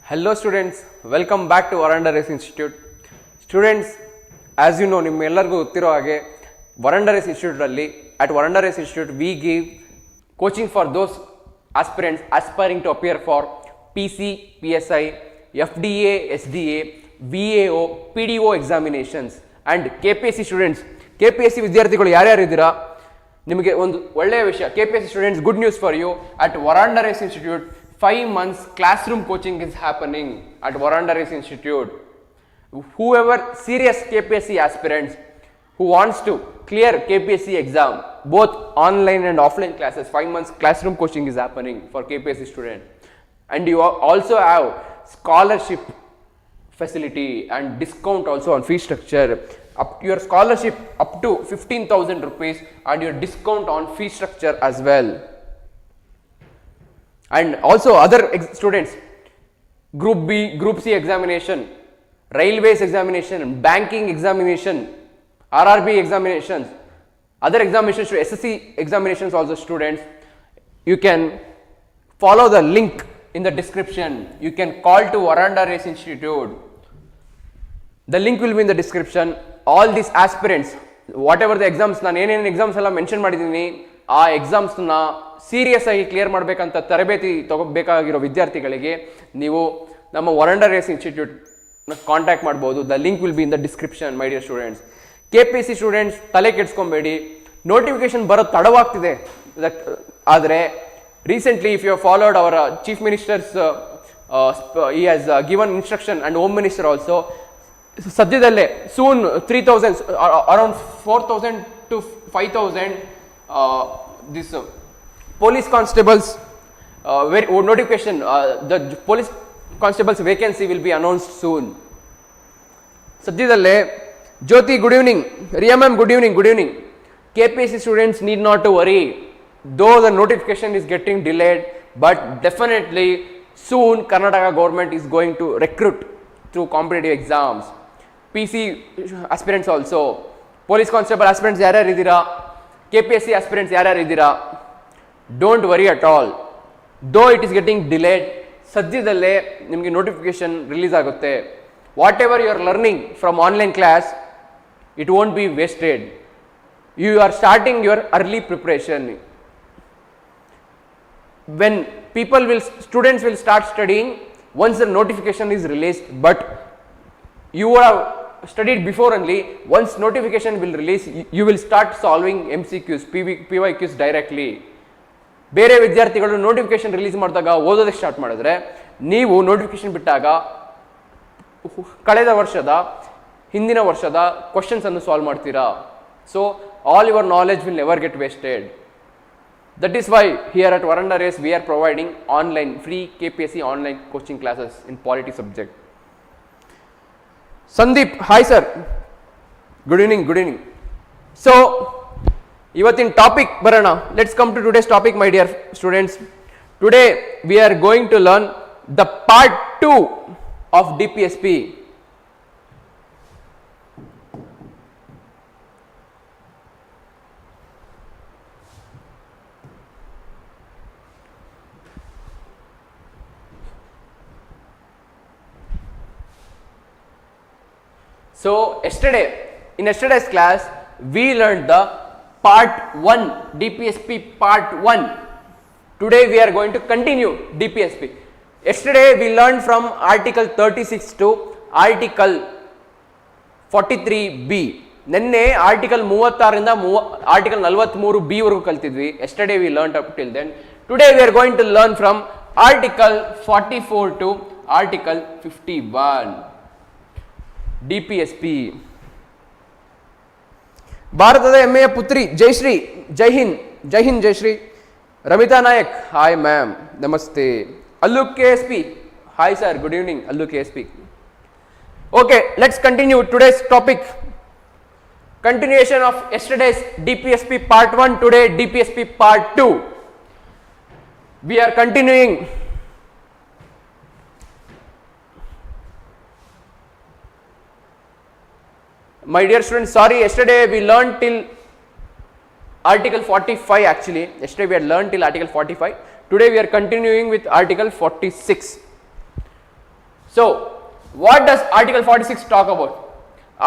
Hello students, welcome back to Bhandav Institute. Students, as you know, ನಿಮ್ಮೆಲ್ಲರಿಗೂ ಗೊತ್ತಿರೋ ಹಾಗೆ Bhandav Institute ಅಲ್ಲಿ at Bhandav Institute we give coaching for those aspirants aspiring to appear for PC, PSI, FDA SDA, VAO, PDO examinations and KPSC students. KPSC ವಿದ್ಯಾರ್ಥಿಗಳು ಯಾರ್ಯಾರು ಇದ್ದೀರಾ ನಿಮಗೆ ಒಂದು ಒಳ್ಳೆಯ ವಿಷಯ. KPSC students, good news for you. At Bhandav Institute 5 months classroom coaching is happening at Bhandav Institute. Whoever serious KPSC aspirants who wants to clear KPSC exam, both online and offline classes, 5 months classroom coaching is happening for KPSC students. And you also have scholarship facility and discount also on fee structure. Up your scholarship up to 15,000 rupees and your discount on fee structure as well. And also other students, Group B, Group C examination, Railways examination, Banking examination, RRB examinations, other examinations, SSC examinations also students, you can follow the link in the description. You can call to Bhandav Institute. The link will be in the description. All these aspirants, whatever the exams, ನಾನು ಏನೇನು exams ಎಲ್ಲ mention ಮಾಡಿದ್ದೀನಿ ಆ ಎಕ್ಸಾಮ್ಸ್ನ serious ಆಗಿ clear ಮಾಡಬೇಕಂತ ತರಬೇತಿ ತಗೋಬೇಕಾಗಿರೋ ವಿದ್ಯಾರ್ಥಿಗಳಿಗೆ ನೀವು ನಮ್ಮ Bhandav ಇನ್ಸ್ಟಿಟ್ಯೂಟ್ ಕಾಂಟ್ಯಾಕ್ಟ್ ಮಾಡ್ಬೋದು. The link will be in the description my dear students. KPSC students ತಲೆ ಕೆಡಿಸ್ಕೊಬೇಡಿ, ನೋಟಿಫಿಕೇಶನ್ ಬರೋದು ತಡವಾಗ್ತಿದೆ. ಆದರೆ recently if you followed our chief ministers he has given instruction and home minister also ಸದ್ಯದಲ್ಲೇ soon 3,000 around 4,000 to 5,000 this police constables notification, the police constables vacancy will be announced soon. ಸದ್ಯದಲ್ಲೇ Jyoti, good evening. Riya ma'am, good evening. Good evening. KPSC students need not to worry, though the notification is getting delayed, but definitely soon Karnataka government is going to recruit through competitive exams. PC aspirants also, police constable aspirants ಯಾರ್ಯಾರು ಇದ್ದೀರಾ, KPSC aspirants ಯಾರ್ಯಾರು ಇದ್ದೀರಾ, don't worry at all. Though it is getting delayed, ಸದ್ಯದಲ್ಲೇ ನಿಮಗೆ notification release ಆಗುತ್ತೆ. Whatever you are learning from online class, it won't be wasted. You are starting your early preparation. When students will start studying once the notification is released, but you have studied before only. Once notification will release, you will start solving MCQs, PYQs directly. ಬೇರೆ ವಿದ್ಯಾರ್ಥಿಗಳು notification release ಮಾಡಿದಾಗ ಓದೋದಕ್ಕೆ start ಮಾಡಿದ್ರೆ, ನೀವು notification ಬಿಟ್ಟಾಗ ಕಳೆದ ವರ್ಷದ ಹಿಂದಿನ ವರ್ಷದ ಕ್ವಶನ್ಸ್ ಅನ್ನು ಸಾಲ್ವ್ ಮಾಡ್ತೀರಾ. So all your knowledge will never get wasted. That is why here at Bhandav we are providing online free KPSC online coaching classes in polity subject. Sandeep, hi sir. Good evening, good evening. So ಇವತ್ತಿನ topic ಬರೋಣ. Let's come to today's topic my dear students. Today we are going to learn the part 2 of DPSP. So in yesterday's class we learned the part 1 DPSP part 1. Today we are going to continue DPSP. Yesterday we learned from article 36 to article 43b. ನಿನ್ನೆ article 36 ಇಂದ article 43b ವರೆಗೂ ಕಲ್ತಿದ್ವಿ. yesterday we learned up till then. Today we are going to learn from article 44 to article 51 DPSP. ಭಾರತದ ಹೆಮ್ಮೆಯ ಪುತ್ರಿ Jayashree, Jai Hind. Jai Hind Jayashree. Ramita Nayak, hi ma'am, namaste. Allu KSP, hi sir, good evening. Allu KSP. Okay, let's continue today's topic. Continuation of yesterday's DPSP part 1, today DPSP part 2. We are continuing. My dear students, sorry, yesterday we learned till article 45 actually. Yesterday we had learned till article 45. Today we are continuing with article 46. So, what does Article 46 talk about?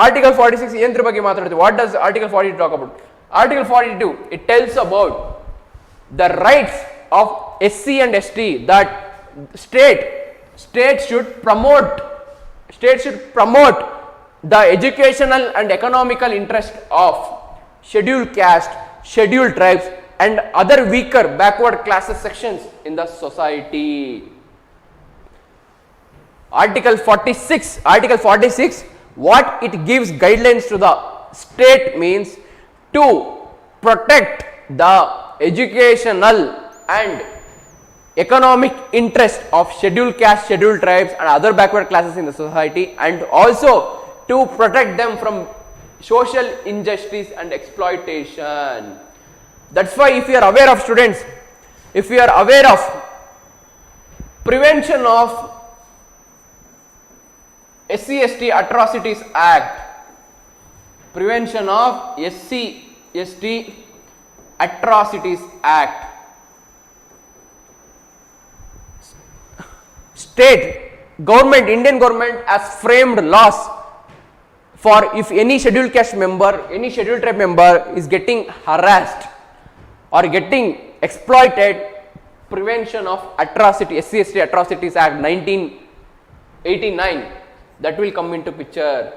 Article 46 yentra ಬಗ್ಗೆ ಮಾತಾಡ್ತೀವಿ. What does Article 42 talk about? Article 42, it tells about the rights of SC and ST, that state should promote the educational and economical interest of scheduled caste, scheduled tribes and other weaker backward classes sections in the society. Article 46, what it gives guidelines to the state means to protect the educational and economic interest of scheduled caste, scheduled tribes and other backward classes in the society, and also to protect them from social injustice and exploitation. That's why if you are aware of, students, if you are aware of Prevention of SC/ST Atrocities Act, Prevention of SC/ST Atrocities Act, state government, Indian government has framed laws for if any scheduled caste member, any scheduled tribe member is getting harassed or getting exploited, Prevention of Atrocity, SC/ST Atrocities Act 1989, that will come into picture.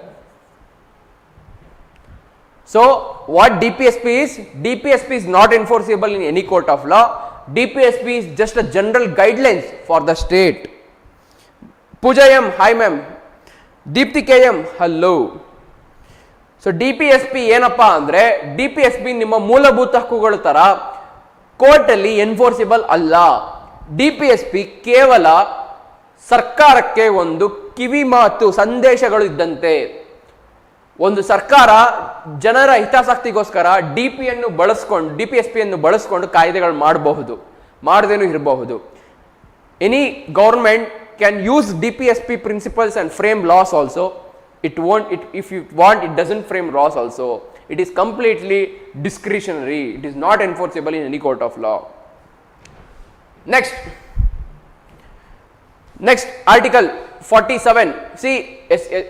So what DPSP is? DPSP is not enforceable in any court of law. DPSP is just a general guidelines for the state. Pooja M, hi ma'am. Deepthi KM, hello. So DPSP ಏನಪ್ಪಾ ಅಂದ್ರೆ DPSP ನಿಮ್ಮ ಮೂಲಭೂತ ಹಕ್ಕುಗಳ ತರ court ಅಲ್ಲಿ enforceable ಅಲ್ಲ. DPSP ಕೇವಲ ಸರ್ಕಾರಕ್ಕೆ ಒಂದು ಕಿವಿ ಮಾತು ಸಂದೇಶಗಳು ಇದ್ದಂತೆ. ಒಂದು ಸರ್ಕಾರ ಜನರ ಹಿತಾಸಕ್ತಿಗೋಸ್ಕರ DPSP ಯನ್ನು ಬಳಸಿಕೊಂಡು ಕಾಯ್ದೆಗಳು ಮಾಡಬಹುದು, ಮಾಡದೇನೂ ಇರಬಹುದು. Any government can use DPSP principles and frame laws also. If you want, it doesn't frame laws also. It is completely discretionary. It is not enforceable in any court of law. Next, Article 47. See,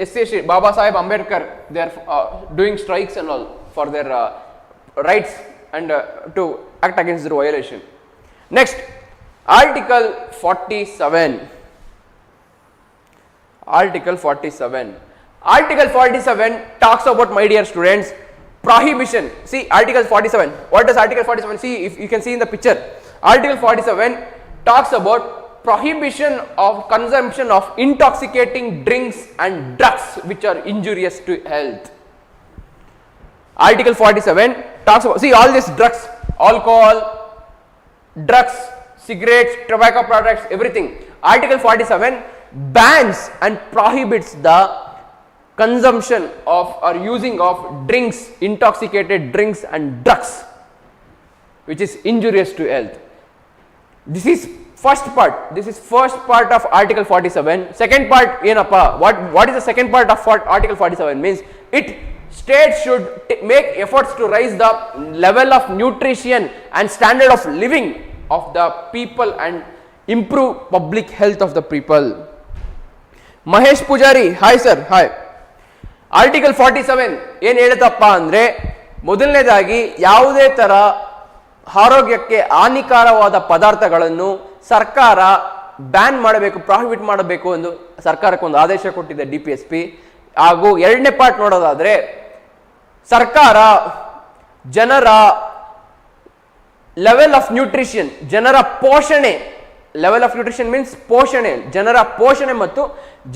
SC Baba Saheb Ambedkar, they are doing strikes and all for their rights and to act against the violation. Next, Article 47. Article 47 talks about, my dear students, prohibition. See, Article 47. What does Article 47? See, if you can see in the picture, Article 47 talks about prohibition of consumption of intoxicating drinks and drugs which are injurious to health. Article 47 talks about, see, all these drugs, alcohol, drugs, cigarettes, tobacco products, everything. Article 47 bans and prohibits the consumption of or using of drinks, intoxicated drinks and drugs which is injurious to health. This is first part. This is first part of Article 47. Second part ಏನಪ್ಪ, what is the second part of Article 47 means? It states should make efforts to raise the level of nutrition and standard of living of the people and improve public health of the people. Mahesh Pujari, hi sir, hi. Article 47 ಏನು ಹೇಳುತ್ತಪ್ಪ ಅಂದರೆ, ಮೊದಲನೇದಾಗಿ ಯಾವುದೇ ಥರ ಆರೋಗ್ಯಕ್ಕೆ ಹಾನಿಕಾರವಾದ ಪದಾರ್ಥಗಳನ್ನು ಸರ್ಕಾರ ban ಮಾಡಬೇಕು, ಪ್ರಾಹಿಬಿಟ್ ಮಾಡಬೇಕು ಎಂದು ಸರ್ಕಾರಕ್ಕೆ ಒಂದು ಆದೇಶ ಕೊಟ್ಟಿದೆ DPSP. ಹಾಗೂ ಎರಡನೇ ಪಾರ್ಟ್ ನೋಡೋದಾದರೆ, ಸರ್ಕಾರ ಜನರ ಲೆವೆಲ್ ಆಫ್ ನ್ಯೂಟ್ರಿಷನ್, ಜನರ ಪೋಷಣೆ, ಲೆವೆಲ್ ಆಫ್ ನ್ಯೂಟ್ರಿಷನ್ ಮೀನ್ಸ್ ಪೋಷಣೆ, ಜನರ ಪೋಷಣೆ ಮತ್ತು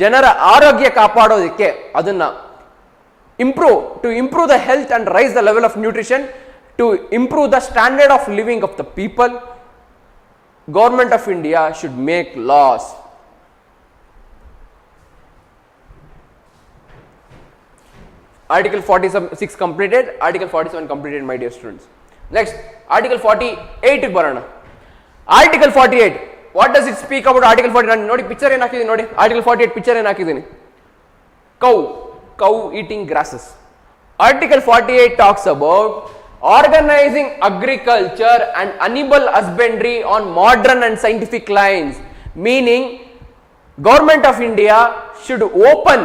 ಜನರ ಆರೋಗ್ಯ ಕಾಪಾಡೋದಕ್ಕೆ ಅದನ್ನು to improve the health and raise the level of nutrition, to improve the standard of living of the people, Government of India should make laws. Article 46 completed, Article 47 completed, my dear students. Next, Article 48 ಗೆ ಬರೋಣ. Article 48, what does it speak about? Article 49 ನೋಡಿ, picture ಏನು ಹಾಕಿದ್ದೀನಿ ನೋಡಿ. Article 48 picture ಏನು ಹಾಕಿದ್ದೀನಿ, cow eating grasses. Article 48 talks about organizing agriculture and animal husbandry on modern and scientific lines, meaning Government of India should open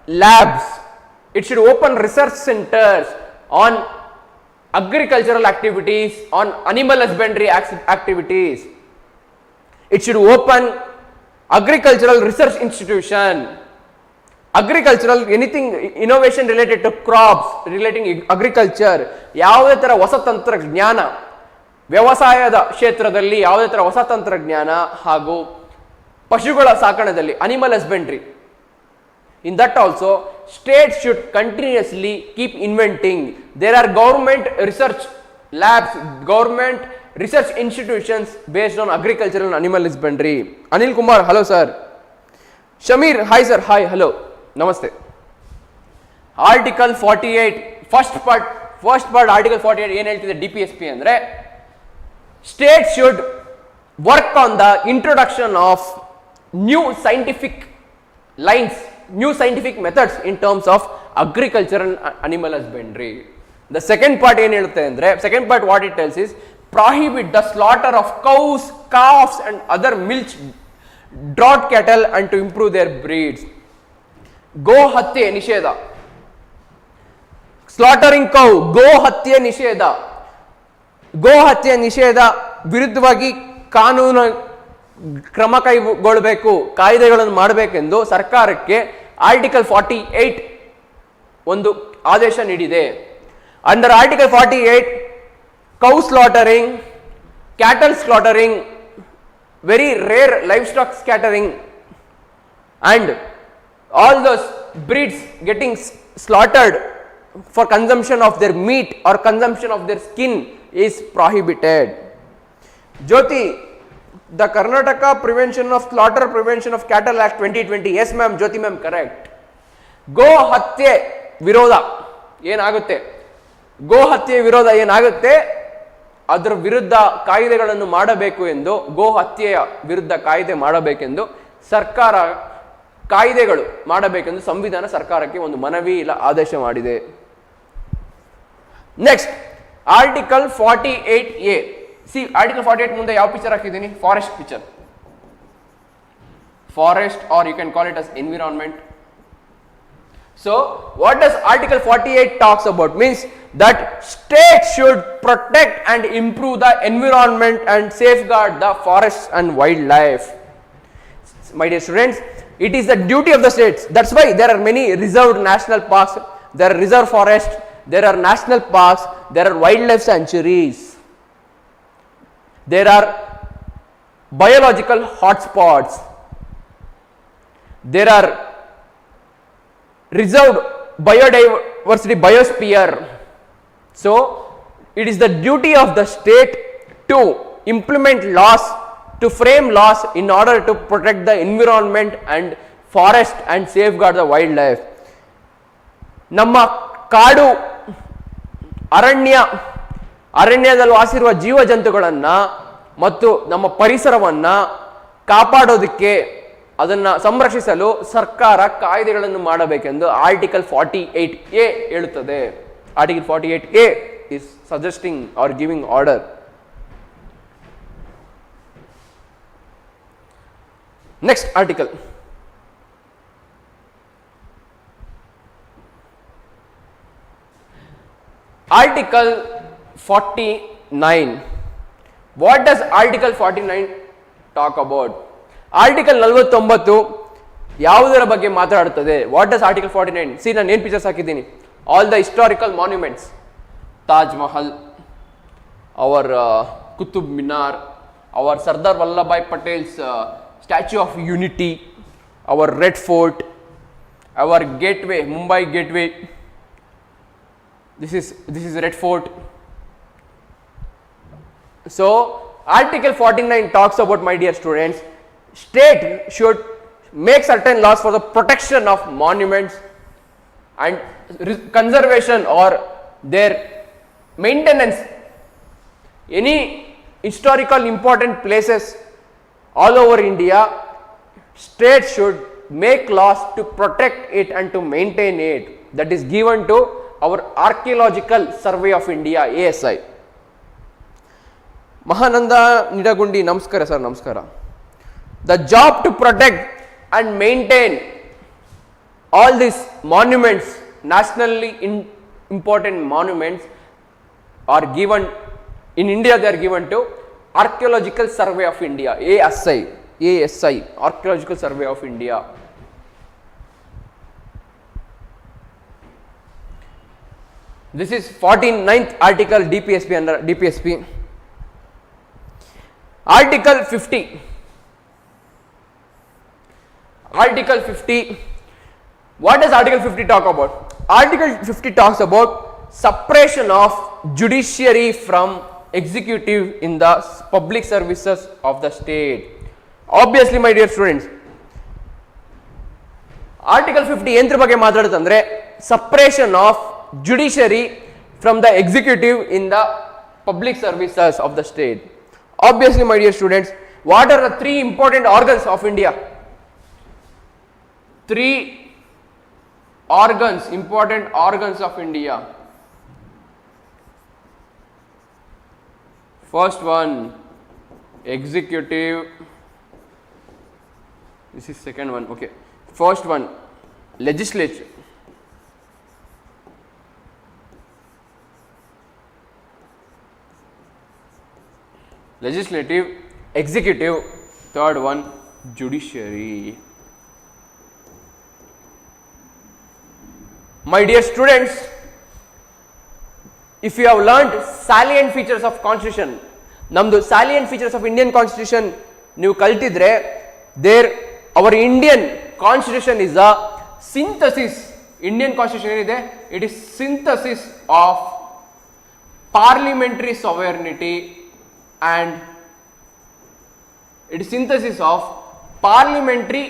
labs, it should open research centers on agricultural activities, on animal husbandry activities. It should open agricultural research institution, agricultural anything innovation related to crops, relating agriculture, ಯಾವುದೇ ತರ ಹೊಸ ತಂತ್ರಜ್ಞಾನ ವ್ಯವಸಾಯದ ಕ್ಷೇತ್ರದಲ್ಲಿ ಯಾವುದೇ ತರ ಹೊಸ ತಂತ್ರಜ್ಞಾನ ಹಾಗೂ ಪಶುಗಳ ಸಾಕಣೆಯಲ್ಲಿ animal husbandry, in that also states should continuously keep inventing. There are government research labs, government research institutions based on agricultural and animal husbandry. Anil Kumar, hello sir. Shamir, hi sir, hi, hello, namaste. Article 48 first part article 48 ಏನು ಹೇಳ್ತಿದೆ DPSP ಅಂದ್ರೆ states should work on the introduction of new scientific lines, new scientific methods in terms of agriculture and animal husbandry. The second part ಏನು ಹೇಳುತ್ತೆ ಅಂದ್ರೆ second part what it tells is prohibit the slaughter of cows, calves and other milch draught cattle and to improve their breeds. ಗೋ ಹತ್ಯೆ ನಿಷೇಧ, ಸ್ಲಾಟರಿಂಗ್ cow, ಗೋ ಹತ್ಯೆ ನಿಷೇಧ, ಗೋ ಹತ್ಯೆ ನಿಷೇಧ ವಿರುದ್ಧವಾಗಿ ಕಾನೂನು ಕ್ರಮ ಕೈಗೊಳ್ಳಬೇಕು, ಕಾಯ್ದೆಗಳನ್ನು ಮಾಡಬೇಕೆಂದು ಸರ್ಕಾರಕ್ಕೆ ಆರ್ಟಿಕಲ್ 48 ಒಂದು ಆದೇಶ ನೀಡಿದೆ. Under article 48 cow slaughtering, cattle slaughtering, very rare livestock scattering and all those breeds getting slaughtered for consumption of their meat or consumption of their skin is prohibited. Jyoti, the Karnataka Prevention of Slaughter Prevention of Cattle Act 2020, yes ma'am, Jyoti ma'am, correct. ಗೋ ಹತ್ಯೆ ವಿರೋಧ ಏನಾಗುತ್ತೆ, ಗೋ ಹತ್ಯೆ ವಿರೋಧ ಏನಾಗುತ್ತೆ, ಅದರ ವಿರುದ್ಧ ಕಾಯ್ದೆಗಳನ್ನು ಮಾಡಬೇಕು ಎಂದು, ಗೋ ಹತ್ಯೆಯ ವಿರುದ್ಧ ಕಾಯ್ದೆ ಮಾಡಬೇಕೆಂದು ಸರ್ಕಾರ ಕಾಯ್ದೆಗಳು ಮಾಡಬೇಕೆಂದು ಸಂವಿಧಾನ ಸರ್ಕಾರಕ್ಕೆ ಒಂದು ಮನವಿ ಇಲ್ಲ ಆದೇಶ ಮಾಡಿದೆ. Next article 48A. C article 48 ಮುಂದೆ ಯಾವ ಪಿಕ್ಚರ್ ಹಾಕಿದ್ದೀನಿ, forest picture, forest or you can call it as environment. So what does article 48 talks about? Means that states should protect and improve the environment and safeguard the forests and wildlife. My dear students, it is the duty of the states. That's why there are many reserved national parks, there are reserve forests, there are national parks, there are wildlife sanctuaries, there are biological hotspots, there are reserved biodiversity biosphere. So it is the duty of the state to implement laws, to frame laws in order to protect the environment and forest and safeguard the wildlife. ನಮ್ಮ ಕಾಡು ಅರಣ್ಯದಲ್ಲಿ ವಾಸಿರುವ ಜೀವ ಜಂತುಗಳನ್ನು ಮತ್ತು ನಮ್ಮ ಪರಿಸರವನ್ನು ಕಾಪಾಡೋದಕ್ಕೆ, ಅದನ್ನ ಸಂರಕ್ಷಿಸಲು ಸರ್ಕಾರ ಕಾಯ್ದೆಗಳನ್ನು ಮಾಡಬೇಕೆಂದು ಆರ್ಟಿಕಲ್ 48A ಹೇಳುತ್ತದೆ. Article 48A is suggesting or giving order. Next article. Article 49. What does Article 49 talk about? Article 49 ಯಾವುದರ ಬಗ್ಗೆ ಮಾತಾಡುತ್ತದೆ? What does article 49? ಸಿ ನಾನು ಏನು ಪಿಕ್ಚರ್ಸ್ ಹಾಕಿದ್ದೀನಿ, all the historical monuments, Taj Mahal, our Qutub Minar, our Sardar Vallabhbhai Patel's Statue of Unity, our Red Fort, our Gateway, Mumbai Gateway, this is red fort. So article 49 talks about, my dear students, state should make certain laws for the protection of monuments and conservation or their maintenance. Any historical important places all over India, states should make laws to protect it and to maintain it. That is given to our Archaeological Survey of India, ASI. Mahananda Nidagundi, namaskara sir, namaskara. The job to protect and maintain all these monuments, nationally important monuments are given in India. They are given to Archaeological Survey of India, ASI, Archaeological Survey of India. This is 49th article DPSP under DPSP. Article 50. Article 50. What does Article 50 talk about? Article 50 talks about separation of judiciary from executive in the public services of the state. Obviously, my dear students, Article 50 ಎಂದ್ರ ಬಗ್ಗೆ ಮಾತಾಡುತ್ತಂದ್ರೆ separation of judiciary from the executive in the public services of the state. Obviously, my dear students, what are the three important organs of India? Three organs, important organs of India. First one, executive. This is second one. Okay. First one, legislature. Legislative, executive, third one, judiciary. My dear students, if you have learned salient features of constitution, namdu salient features of Indian constitution ನೀವು ಕಲ್ತಿದ್ರೆ, there our Indian constitution is a synthesis. Indian constitution ಏನಿದೆ, it is synthesis of parliamentary sovereignty and it is synthesis of parliamentary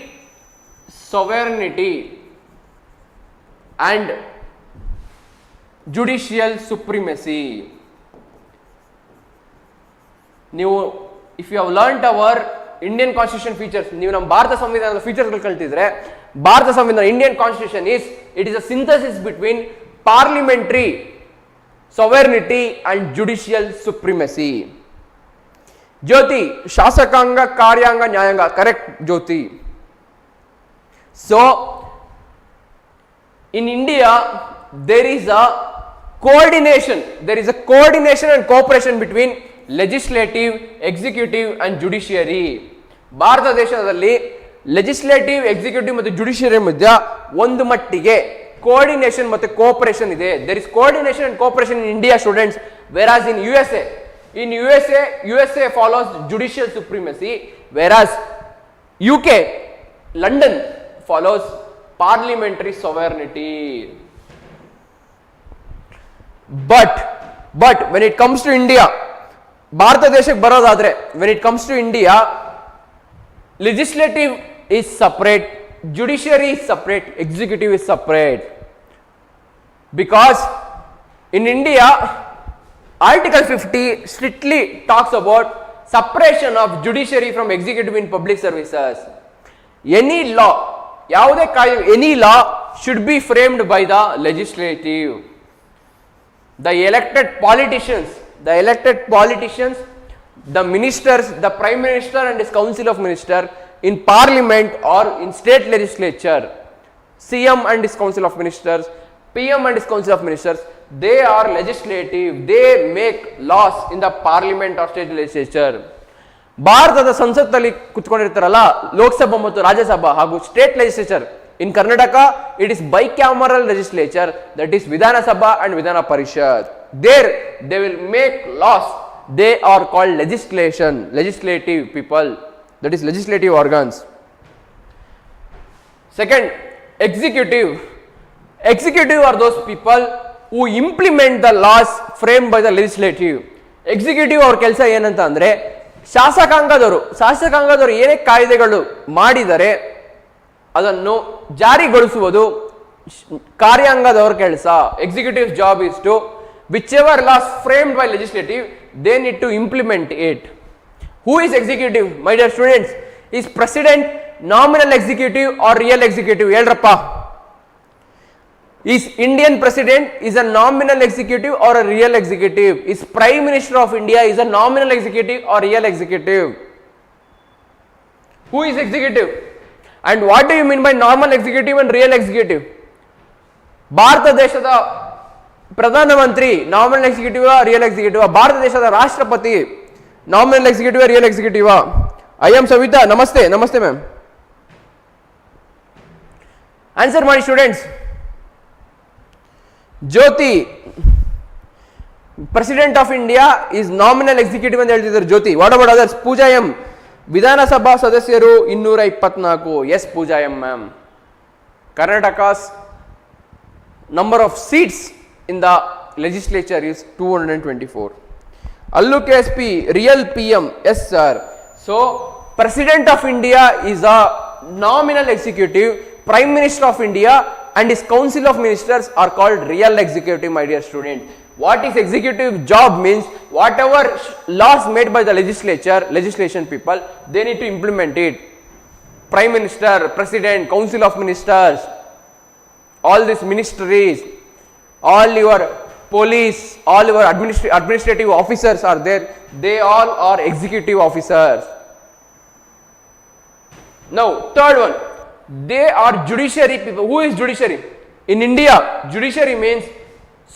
sovereignty and judicial supremacy. ನೀವು if you have learnt our Indian constitution features, ನೀವು ನಮ್ಮ ಭಾರತ ಸಂವಿಧಾನದ ಫೀಚರ್ಸ್ಗಳು ಕಲ್ತಿದ್ರೆ, ಭಾರತ ಸಂವಿಧಾನ Indian constitution is, it is a synthesis between parliamentary sovereignty and judicial supremacy. Jyoti, Shasakanga, Karyanga, Nyayanga, correct Jyoti. So, in India, there is a coordination and cooperation between legislative, executive and judiciary. Bharat ದೇಶದಲ್ಲಿ legislative, executive ಮತ್ತು judiciary ಮಧ್ಯ ಒಂದು ಮಟ್ಟಿಗೆ coordination ಮತ್ತು cooperation ಇದೆ. There is coordination and cooperation in India, students, whereas in USA follows judicial supremacy, whereas UK, London follows parliamentary sovereignty. But when it comes to India, Bharat ದೇಶಕ್ಕೆ ಬರೋದಾದ್ರೆ, when it comes to India, legislative is separate, judiciary is separate, executive is separate. Because in India, Article 50 strictly talks about separation of judiciary from executive in public services. Any law, any law should be framed by the legislative. The elected politicians, the ministers, the prime minister and his council of ministers in parliament or in state legislature, CM and his council of ministers, PM and his council of ministers, they are legislative. They make laws in the parliament or state legislature. ಭಾರತದ ಸಂಸತ್ತಲ್ಲಿ ಕುತ್ಕೊಂಡಿರ್ತಾರಲ್ಲ, ಲೋಕಸಭಾ ಮತ್ತು ರಾಜ್ಯಸಭಾ ಹಾಗೂ state legislature. In Karnataka, it is bicameral legislature, that is Vidhana Sabha and Vidhana Parishad. There they will make laws. They are called legislative people, that is legislative organs. Second, executive are those people who implement the laws framed by the legislative. Executive ಅವ್ರ ಕೆಲಸ ಏನಂತ ಅಂದ್ರೆ, ಶಾಸಕಾಂಗದವರು ಏನೇ ಕಾಯ್ದೆಗಳು ಮಾಡಿದರೆ ಅದನ್ನು ಜಾರಿಗೊಳಿಸುವುದು ಕಾರ್ಯಾಂಗದವರ ಕೆಲಸ. Executive job is to, whichever laws framed by legislative, they need to implement it. Who is executive, my dear students? Is president nominal executive or real executive? Helrappa. Is Indian president is a nominal executive or a real executive? Is prime minister of India is a nominal executive or real executive? Who is executive? And what do you mean by normal executive and real executive? ಭಾರತ ದೇಶದ ಪ್ರಧಾನಮಂತ್ರಿ nominal executive real executive? ಭಾರತ ದೇಶದ ರಾಷ್ಟ್ರಪತಿ nominal executive real executive? I am Savita. Namaste. Namaste ma'am. Answer ಮಾಡಿ students. Jyoti, president of India is nominal executive ಅಂತ ಹೇಳ್ತಿದ್ದಾರೆ Jyoti. What about others? Pooja M, Vidhan Sabha ಸದಸ್ಯರು 224. Yes Pooja M ma'am. ಕರ್ನಾಟಕ's number of seats in the legislature is 224. Allu KSP, real PM. Yes sir. So President of India is a nominal executive. Prime Minister of India and his Council of Ministers are called real executive, my dear student. What is executive job means? Whatever laws made by the legislation people, they need to implement it. Prime Minister, President, Council of Ministers, all these ministries, all your police, all your administrative officers are there. They all are executive officers. Now third one, they are judiciary people. Who is judiciary? In India, judiciary means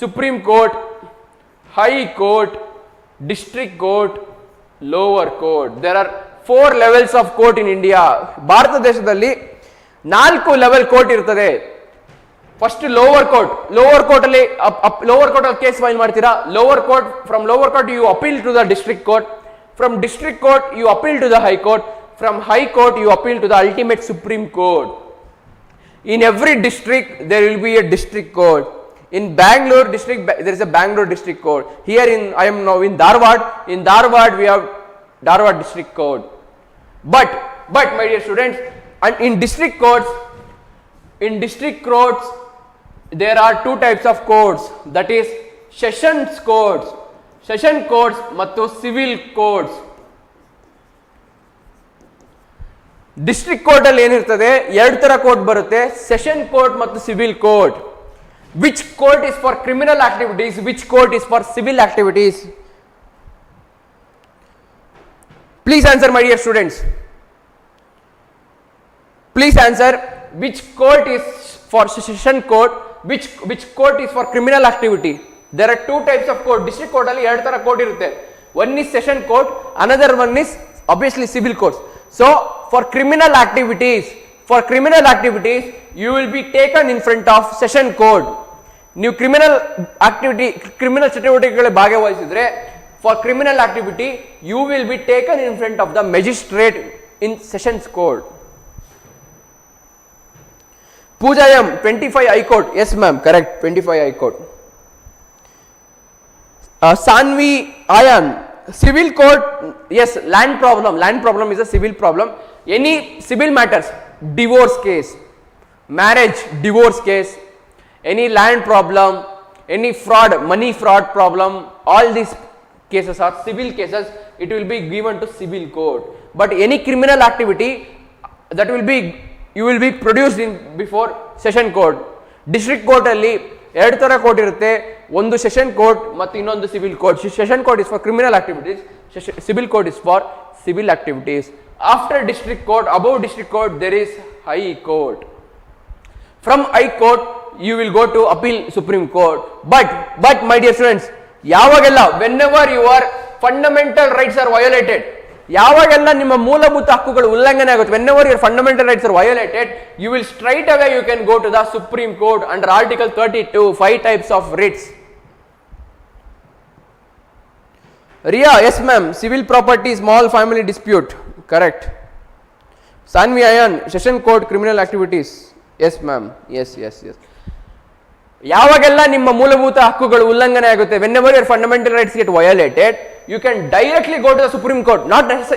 Supreme Court, High Court, District Court, Lower Court. There are 4 levels of court in India. ಭಾರತ ದೇಶದಲ್ಲಿ 4 level court ಇರ್ತದೆ. First lower court. Lower court ಅಲ್ಲಿ case file ಮಾಡ್ತೀರಾ. Lower court, from lower court you appeal to the district court. From district court you appeal to the high court. From high court you appeal to the ultimate Supreme Court. In every district there will be a district court. In Bangalore district there is a Bangalore district court. Here I am now in Dharwad. In Dharwad we have Dharwad district court. But my dear students, and in district courts there are 2 types of courts, that is sessions courts ಮತ್ತು civil courts. District court ಅಲ್ಲಿ ಏನಿರ್ತದೆ, 2 ತರ court ಬರುತ್ತೆ, session court ಮತ್ತು civil court. Which court is for criminal activities, which court is for civil activities? Please answer my dear students. Please answer. Which court is for session court, which court is for criminal activity? There are 2 types of court. District court ಅಲ್ಲಿ 2 ತರ court ಇರುತ್ತೆ. One is session court, another one is obviously civil courts. So for criminal activities you will be taken in front of session court. ನೀವು criminal ಚಟುವಟಿಕೆಗಳ ಭಾಗವಹಿಸಿದ್ರೆ, for criminal activity you will be taken in front of the magistrate in sessions court. Pooja M, 25 high court. Yes ma'am, correct, 25 high court. Saanvi Ayaan, civil court, yes, land problem is a civil problem. Any civil matters, divorce case, marriage divorce case, any land problem, any fraud, money fraud problem, all these cases are civil cases. It will be given to civil court. But any criminal activity that you will be produced in before session court. District court alli 2 ತರ court ಇರುತ್ತೆ, ಒಂದು session court ಮತ್ತು ಇನ್ನೊಂದು civil court. Session court is for criminal activities, civil court is for civil activities. After district court, above district court there is high court. From high court you will go to appeal supreme court. But my dear students, ಯಾವಾಗೆಲ್ಲ whenever your fundamental rights are violated, ಯಾವಾಗೆಲ್ಲ ನಿಮ್ಮ ಮೂಲಭೂತ ಹಕ್ಕುಗಳು ಉಲ್ಲಂಘನೆ ಆಗುತ್ತೆ, whenever your fundamental rights are violated, you will straight away you can go to the Supreme Court under Article 32, 5 types of writs. Ria, yes ma'am, civil property, small family dispute, correct. Sanvi Ayan, session court, criminal activities, yes ma'am, yes. ಯಾವಾಗೆಲ್ಲ ನಿಮ್ಮ ಮೂಲಭೂತ ಹಕ್ಕುಗಳು ಉಲ್ಲಂಘನೆ ಆಗುತ್ತೆ, whenever your fundamental rights get violated, you can directly go to the Supreme Court.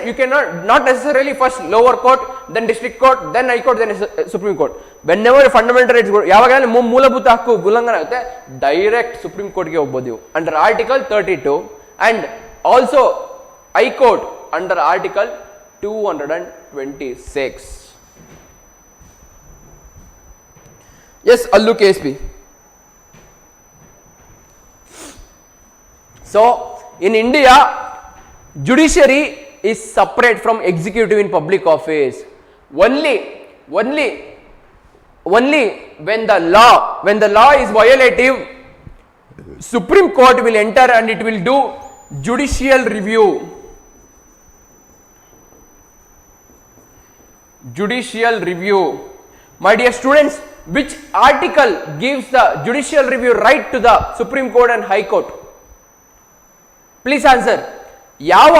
You cannot not necessarily first lower court, then district court, then high court, then Supreme Court. Whenever your fundamental rights ಯಾವಾಗೆಲ್ಲ ಮೂಲಭೂತ ಹಕ್ಕು ಉಲ್ಲಂಘನೆ ಆಗುತ್ತೆ, direct supreme ಕೋರ್ಟ್ಗೆ ಹೋಗ್ಬೋದು ನೀವು under article 32, and also high court under article 226. Yes, Allu KSP. So in India, judiciary is separate from executive in public office. Only Only when the law is violative, Supreme Court will enter and it will do judicial review. Judicial review. My dear students, which article gives the judicial review right to the Supreme Court and High Court? Please answer. ಯಾವ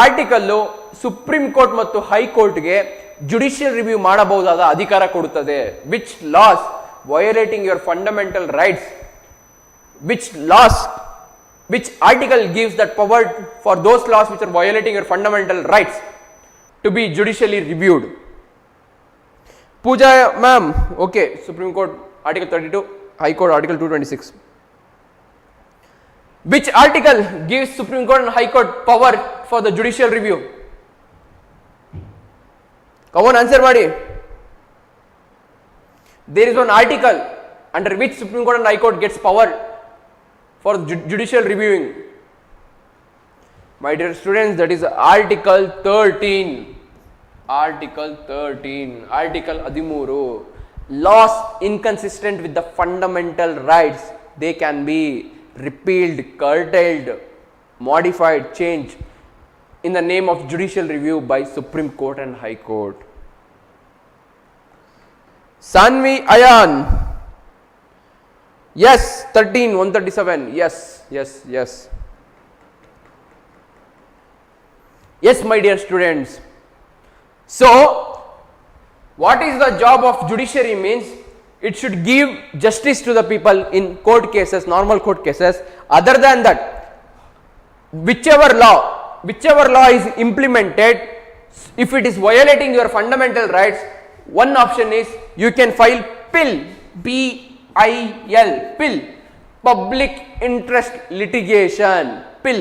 article supreme court ಮತ್ತು ಹೈಕೋರ್ಟ್ಗೆ judicial review ಮಾಡಬಹುದಾದ ಅಧಿಕಾರ ಕೊಡುತ್ತದೆ? Which laws violating your fundamental rights, which article gives that power for those laws which are violating your fundamental rights to be judicially reviewed? Pooja ma'am, okay, Supreme Court Article 32, High Court Article 226. Which article gives Supreme Court and High Court power for the judicial review? Come on, answer Madi. There is one article under which Supreme Court and High Court gets power for judicial reviewing. My dear students, that is Article 13. Article 13. Laws inconsistent with the fundamental rights, they can be repealed, curtailed, modified, changed in the name of judicial review by Supreme Court and High Court. Sanvi Ayan. Yes, 13, 137. Yes. Yes, my dear students. So, what is the job of judiciary means? It should give justice to the people in court cases, normal court cases. Other than that, whichever law is implemented, if it is violating your fundamental rights, one option is you can file PIL, P-I-L, PIL, public interest litigation, PIL.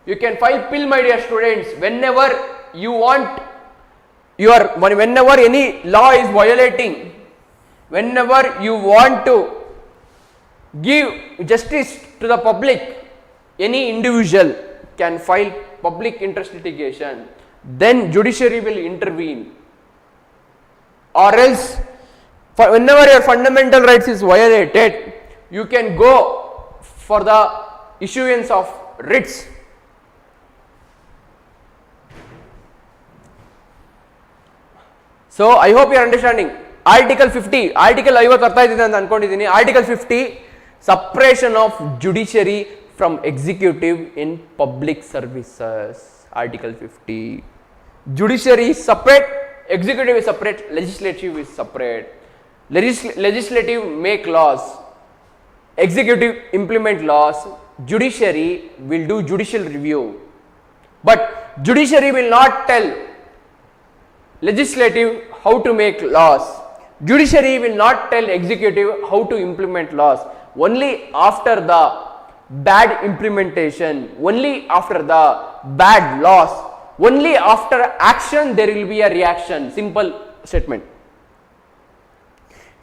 You can file PIL, my dear students, whenever you want. Whenever any law is violating, whenever you want to give justice to the public, any individual can file public interest litigation. Then judiciary will intervene. Or else, whenever your fundamental rights is violated, you can go for the issuance of writs. So I hope you are understanding. Article 50, Article 50 ಅರ್ಥ ಆಯ್ತಿದೆ ಅಂತ ಅನ್ಕೊಂಡಿದ್ದೀನಿ. Article 50, separation of judiciary from executive in public services. Article 50. Judiciary is separate, executive is separate, legislative is separate. Legislative make laws, executive implement laws, judiciary will do judicial review. But judiciary will not tell legislative how to make laws. Judiciary will not tell executive how to implement laws. Only after the bad implementation, only after the bad laws, only after action there will be a reaction. Simple statement.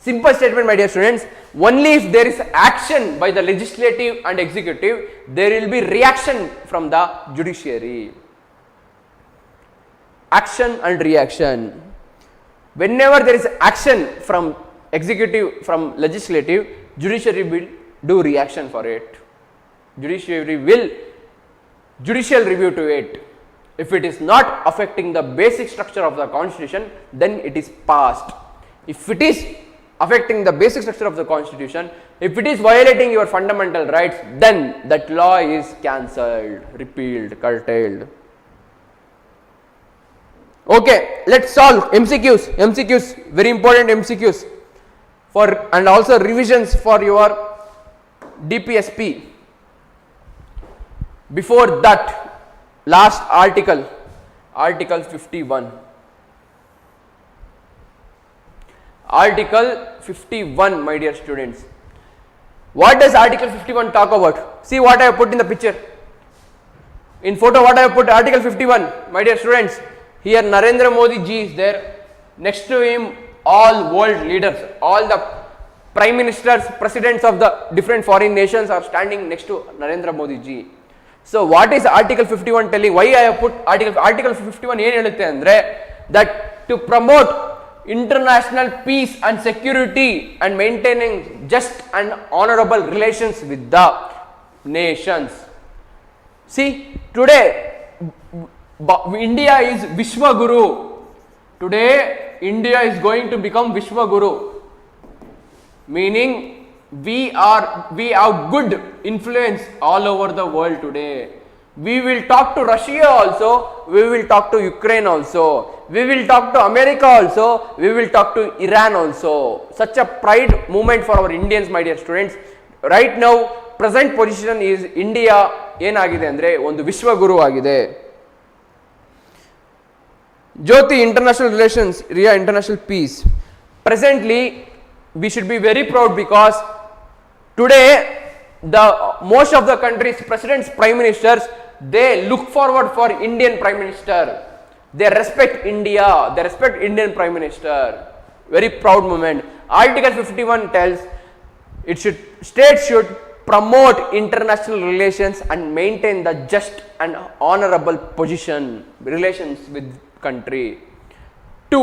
Simple statement, my dear students. Only if there is action by the legislative and executive, there will be reaction from the judiciary. Action and reaction. Whenever there is action from executive, from legislative, judiciary will do reaction for it. Judiciary will judicial review to it. If it is not affecting the basic structure of the constitution, then it is passed. If it is affecting the basic structure of the constitution, if it is violating your fundamental rights, then that law is cancelled, repealed, curtailed. Okay, let's solve MCQs, very important MCQs for, and also revisions for your DPSP. Before that, last article 51. Article 51, my dear students. What does Article 51 talk about? See what I have put in the picture. In photo, what I have put, Article 51, my dear students. Here Narendra Modi ji is there. Next to him, all world leaders, all the prime ministers, presidents of the different foreign nations are standing next to Narendra Modi ji. So what is Article 51 telling? Why I have put Article 51 ಏನು ಹೇಳುತ್ತೆ ಅಂದ್ರೆ that to promote international peace and security and maintaining just and honorable relations with the nations. See, today India is Vishwaguru. Today India is going to become Vishwaguru, meaning we have good influence all over the world today. We will talk to Russia also, we will talk to Ukraine also, we will talk to America also, we will talk to Iran also. Such a pride moment for our Indians, my dear students. Right now, present position is India ಏನಾಗಿದೆ ಅಂದರೆ ಒಂದು ವಿಶ್ವಗುರು ಆಗಿದೆ. Jyoti, international relations, Ria, international peace. Presently, we should be very proud because today the most of the countries, presidents, prime ministers, they look forward for Indian prime minister. They respect India, they respect Indian prime minister. Very proud moment. Article 51 tells states should promote international relations and maintain the just and honorable relations with country. 2.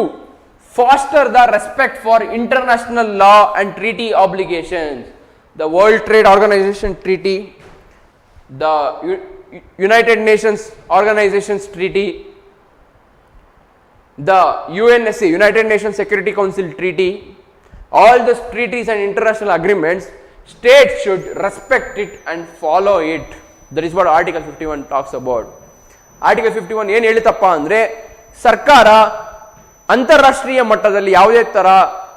Foster the respect for international law and treaty obligations. The World Trade Organization Treaty, the United Nations Organizations Treaty, the UNSC, United Nations Security Council Treaty, all those treaties and international agreements, states should respect it and follow it. That is what Article 51 talks about. Article 51 ಏನು ಹೇಳುತ್ತಪ್ಪ ಅಂದರೆ ಸರ್ಕಾರ ಅಂತಾರಾಷ್ಟ್ರೀಯ ಮಟ್ಟದಲ್ಲಿ ಯಾವುದೇ ಥರ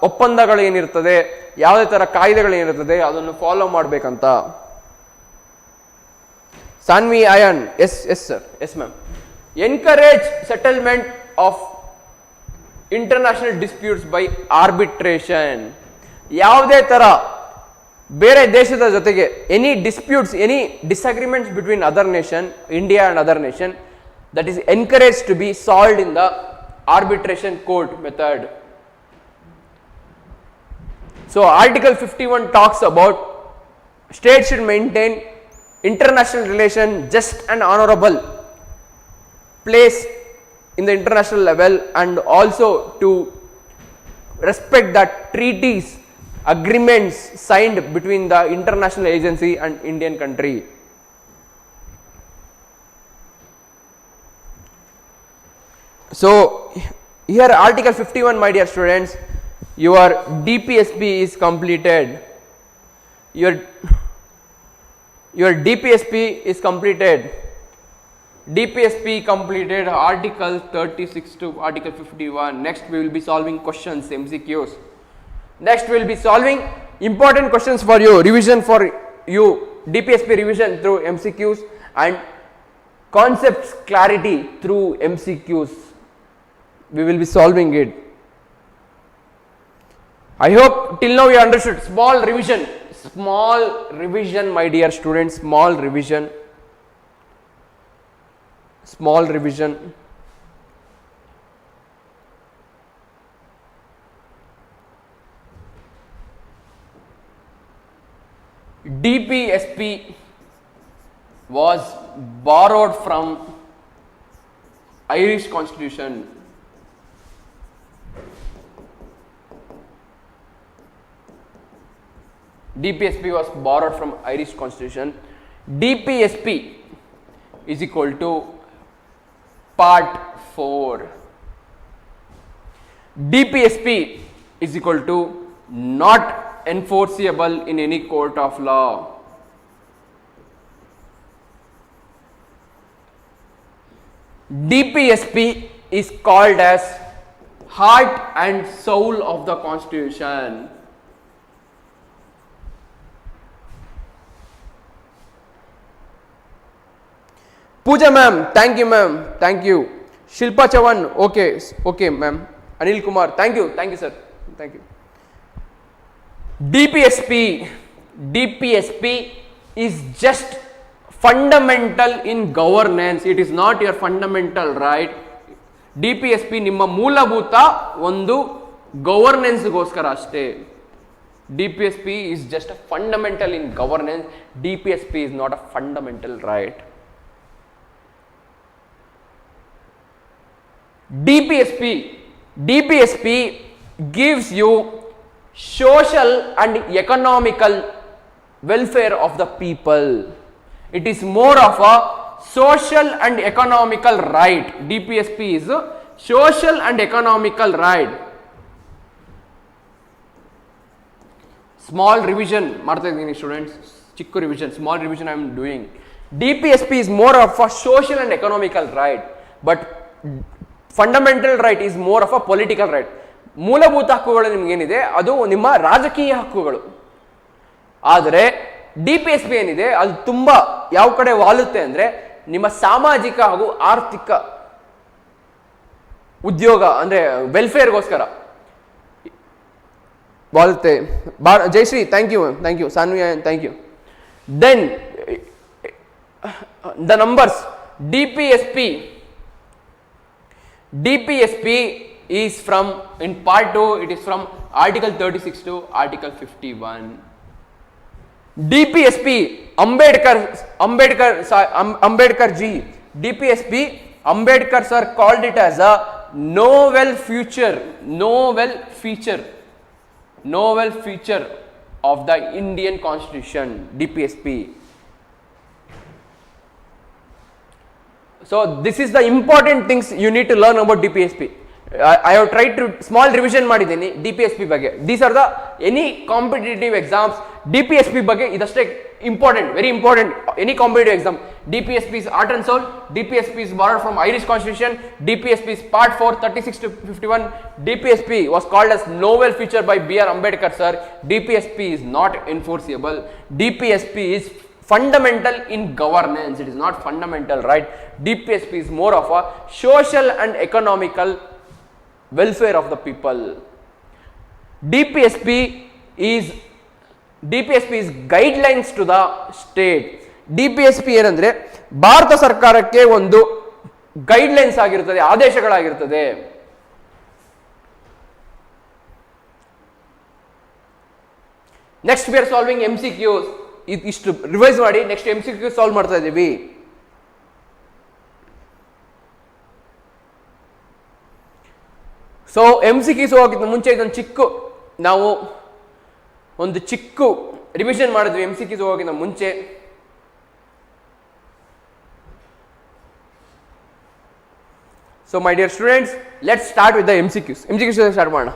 ಒಪ್ಪಂದಗಳು ಏನಿರ್ತದೆ, ಯಾವುದೇ ಥರ ಕಾಯ್ದೆಗಳು ಏನಿರ್ತದೆ ಅದನ್ನು ಫಾಲೋ ಮಾಡಬೇಕಂತ. Saanvi Ayaan, yes sir, yes ma'am. Encourage settlement of international disputes by arbitration. ಯಾವುದೇ ಥರ ಬೇರೆ ದೇಶದ ಜೊತೆಗೆ any disputes, any disagreements between other nation, India and other nation, that is encouraged to be solved in the arbitration court method. So Article 51 talks about states should maintain international relation just and honorable place in the international level, and also to respect that treaties, agreements signed between the international agency and Indian country. So here Article 51, my dear students, your DPSP is completed. Your DPSP is completed. DPSP completed Article 36 to Article 51. Next we will be solving questions, MCQs. Next we will be solving important questions for you, revision for you, DPSP revision through MCQs and concepts clarity through MCQs. We will be solving it. I hope till now you understood. Small revision, my dear students, small revision. DPSP was borrowed from Irish Constitution. DPSP was borrowed from Irish Constitution. DPSP is equal to Part 4. DPSP is equal to not enforceable in any court of law. DPSP is called as heart and soul of the Constitution. Pooja ma'am, thank you ma'am, thank you. Shilpa Chavan, okay ma'am. Anil Kumar, thank you sir, thank you. DPSP is just fundamental in governance. It is not your fundamental right. DPSP ನಿಮ್ಮ ಮೂಲಭೂತ ಒಂದು governance ಗೋಸ್ಕರ ಅಷ್ಟೇ. DPSP is just a fundamental in governance. DPSP is not a fundamental right. DPSP DPSP gives you social and economical welfare of the people. It is more of a social and economical right. DPSP is a social and economical right. Small revision ಮಾಡ್ತಾ ಇದ್ದೀನಿ students, ಚಿಕ್ಕ revision, small revision I am doing. DPSP is more of a social and economical right, but fundamental right is more of a political right. ಮೂಲಭೂತ ಹಕ್ಕುಗಳು ನಿಮಗೇನಿದೆ ಅದು ನಿಮ್ಮ ರಾಜಕೀಯ ಹಕ್ಕುಗಳು. ಆದರೆ DPSP ಏನಿದೆ ಅದು ತುಂಬ ಯಾವ ಕಡೆ ವಾಲುತ್ತೆ ಅಂದರೆ ನಿಮ್ಮ ಸಾಮಾಜಿಕ ಹಾಗೂ ಆರ್ಥಿಕ ಉದ್ಯೋಗ ಅಂದರೆ ವೆಲ್ಫೇರ್ಗೋಸ್ಕರ ವಾಲುತ್ತೆ. Jayashree thank you, Saanvi thank you. Then the numbers. DPSP is from, in part 2 it is from article 36 to article 51. DPSP Ambedkar ji, DPSP Ambedkar sir called it as a novel feature of the Indian Constitution. DPSP. So this is the important things you need to learn about DPSP. I have tried to small revision ಮಾಡಿದ್ದೀನಿ DPSP ಬಗ್ಗೆ. These are the any competitive exams DPSP ಬಗ್ಗೆ ಇದಷ್ಟೇ important, very important. Any competitive exam, DPSP is art and soul, DPSP is borrowed from Irish Constitution, DPSP is part 4 36 to 51. DPSP was called as novel feature by B.R. Ambedkar sir. DPSP is not enforceable. DPSP is fundamental in governance, it is not fundamental right. DPSP is more of a social and economical welfare of the people. DPSP is guidelines to the state. DPSP ಏನಂದ್ರೆ ಭಾರತ ಸರ್ಕಾರಕ್ಕೆ ಒಂದು guidelines ಆಗಿರುತ್ತದೆ, ಆದೇಶಗಳಾಗಿರುತ್ತದೆ. Next we are solving MCQs. ಇಷ್ಟು revise ಮಾಡಿ next MCQ solve ಮಾಡ್ತಾ ಇದ್ದೀವಿ. So MCQs ಹೋಗೋಕ್ಕಿಂತ ಮುಂಚೆ ನಾವು ಒಂದು ಚಿಕ್ಕ ರಿವಿಷನ್ ಮಾಡಿದ್ವಿ. MCQs ಹೋಗೋಕ್ಕಿಂತ ಮುಂಚೆ so my dear students, let's start with the MCQs start ಮಾಡೋಣ.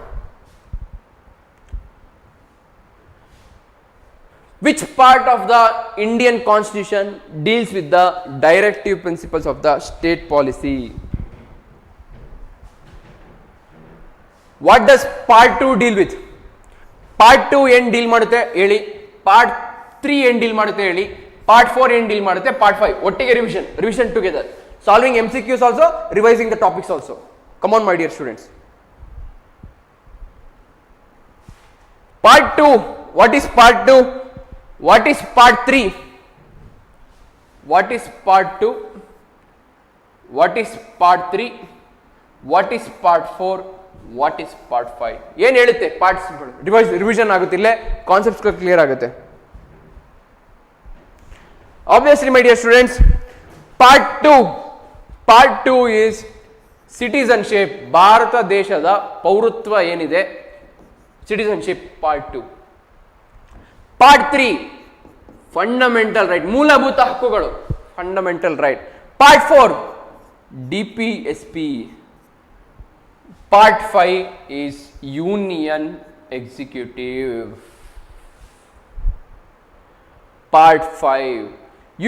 Which part of the Indian Constitution deals with the directive principles of the state policy? What does part 2 deal with? Part 2 ಏನು deal ಮಾಡುತ್ತೆ ಹೇಳಿ, part 3 ಏನು deal ಮಾಡುತ್ತೆ ಹೇಳಿ, part 4 ಏನು deal ಮಾಡುತ್ತೆ, part 5 ಒಟ್ಟಿಗೆ revision together, solving MCQs also, revising the topics also. Come on my dear students. Part 2, what is part 2? What is part 3? What is part 2? What is part 3? What is part 4? What is part 5? ಏನು ಹೇಳುತ್ತೆ parts revision ಆಗುತ್ತೆ, ಇಲ್ಲೇ concepts clear ಆಗುತ್ತೆ. Obviously my dear students, part 2 is citizenship. Bharat ದೇಶದ ಪೌರತ್ವ ಏನಿದೆ, citizenship part 2. Part 3 fundamental right, ಮೂಲಭೂತ ಹಕ್ಕುಗಳು, fundamental right. Part 4 DPSP. Part 5 is union executive. Part 5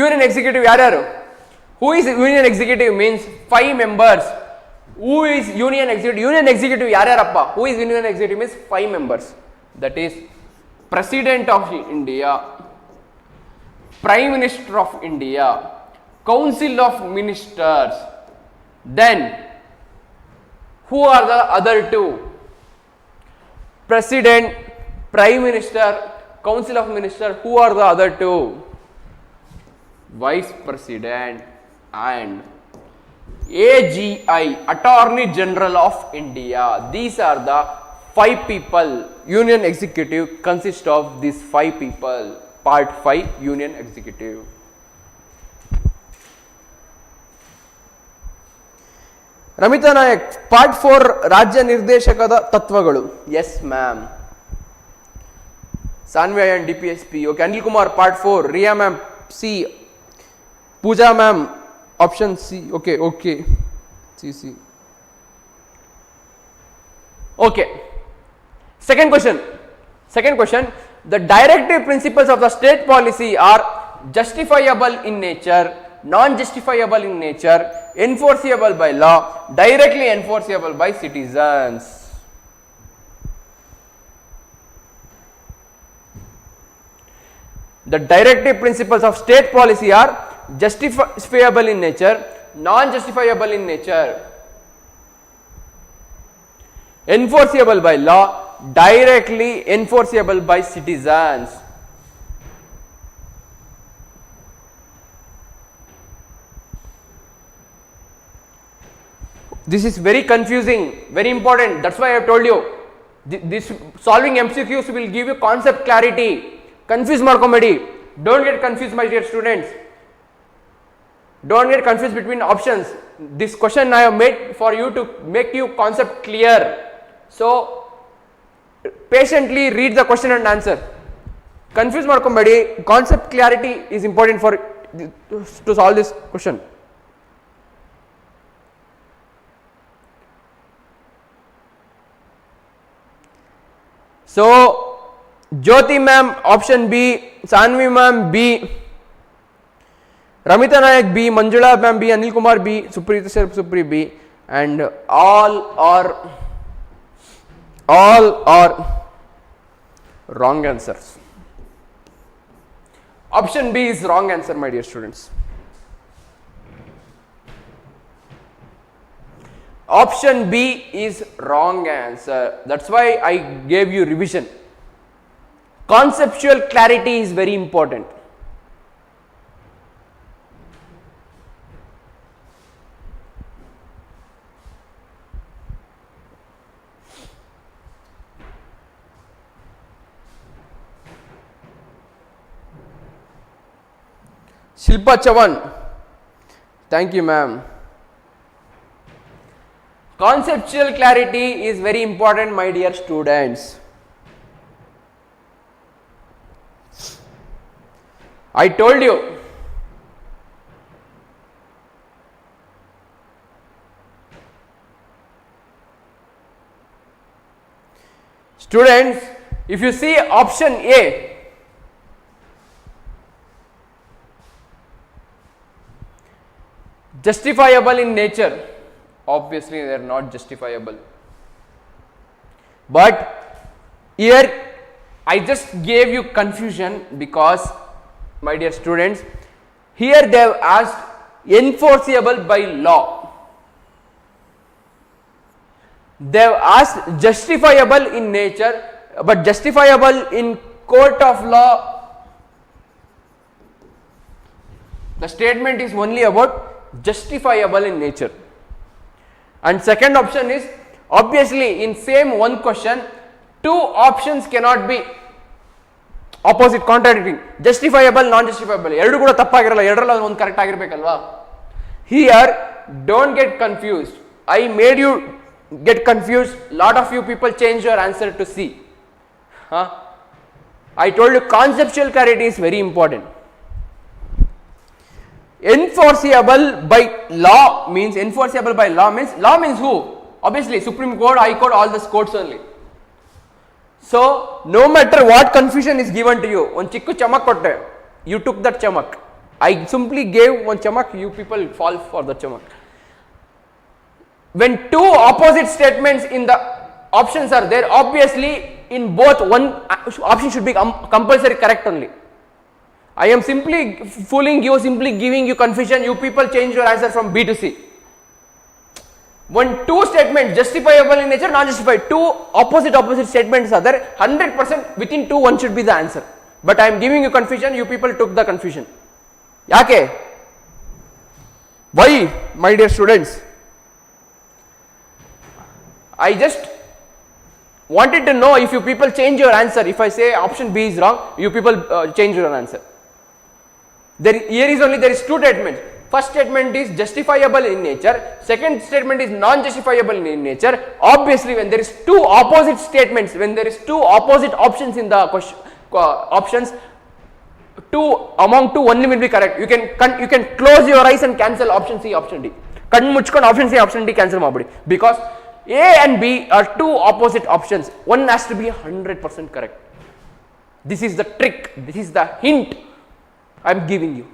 union executive ಯಾರ್ಯಾರು? Who is union executive means 5 members. Who is union executive? Union executive ಯಾರ್ಯಾರಪ್ಪ? Who is union executive means 5 members. That is President of India, Prime Minister of India, Council of Ministers. Then who are the other two? President, Prime Minister, Council of Ministers. Who are the other two? Vice President and AGI, Attorney General of India. These are the 5 people. Union executive consists of these 5 people. Part 5 union executive. Ramita Nayak, part 4 Rajya Nirdeshakada Tatvagalu. Yes, ma'am. Sanvya and DPSP. Okay, Anil Kumar, part 4. Riya ma'am, C. Pooja ma'am, option C. Okay, okay. C. Okay. Second question. The directive principles of the state policy are justifiable in nature, non-justifiable in nature, enforceable by law, directly enforceable by citizens. The directive principles of state policy are justifiable in nature, non-justifiable in nature, enforceable by law, directly enforceable by citizens. This is very confusing, very important. That's why I have told you. This solving MCQs will give you concept clarity. Confuse markomedi. Don't get confused, my dear students. Don't get confused between options. This question I have made for you to make you concept clear. So patiently read the question and answer. Confuse markomedi. Concept clarity is important for to solve this question. So Jyoti ma'am option B, Sanvi ma'am B, Ramita Nayak B, Manjula ma'am B, Anil Kumar B, Suprita Supri B, and all are wrong answers. Option B is wrong answer, my dear students. Option B is wrong answer. That's why I gave you revision. Conceptual clarity is very important. Shilpa Chavan, thank you ma'am. Conceptual clarity is very important, my dear students. I told you. Students, if you see option A, justifiable in nature, obviously they are not justifiable. But here I just gave you confusion because, my dear students, here they have asked enforceable by law. They have asked justifiable in nature, but justifiable in court of law. The statement is only about justifiable in nature. And second option is, obviously in same one question, two options cannot be opposite, contradicting. Justifiable, non-justifiable. Eradu kuda tappagirolla, eradaರಲ್ಲಿ ಒಂದು correct ಆಗಿರಬೇಕಲ್ವಾ? Here don't get confused. I made you get confused. Lot of you people change your answer to C. I told you conceptual clarity is very important. Enforceable by law means, enforceable by law means who? Obviously Supreme Court, High Court, all the courts only. So no matter what confusion is given to you, one chikku chamak kotte, you took that chamak. I simply gave one chamak, you people fall for the chamak. When two opposite statements in the options are there, obviously in both one option should be compulsory correct only. I am simply fooling you, simply giving you confusion, you people change your answer from B to C. When two statements, justifiable in nature, non-justified, two opposite statements are there, 100% within two one should be the answer. But I am giving you confusion, you people took the confusion. Yake? Why, my dear students? I just wanted to know if you people change your answer. If I say option B is wrong, you people change your answer. There is two statements. First statement is justifiable in nature, second statement is non-justifiable in nature. Obviously, when there is two opposite statements, when there is two opposite options in the question, options, among two only will be correct. You can close your eyes and cancel option C, option D. Kannu muchkondu option C, option D cancel mabudi, because A and B are two opposite options. One has to be 100% correct. This is the trick. This is the hint I am giving you.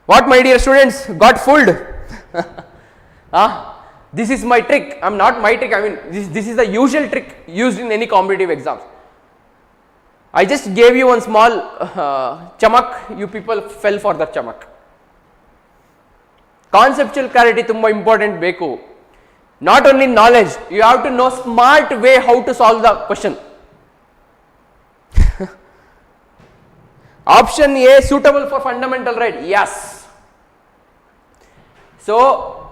What, my dear students, got fooled? This is my trick. I am not my trick. I mean, this is the usual trick used in any competitive exams. I just gave you one small chamak. You people fell for that chamak. Conceptual clarity tumba important beku. Not only knowledge, you have to know smart way how to solve the question. Option A, suitable for fundamental right. Yes. So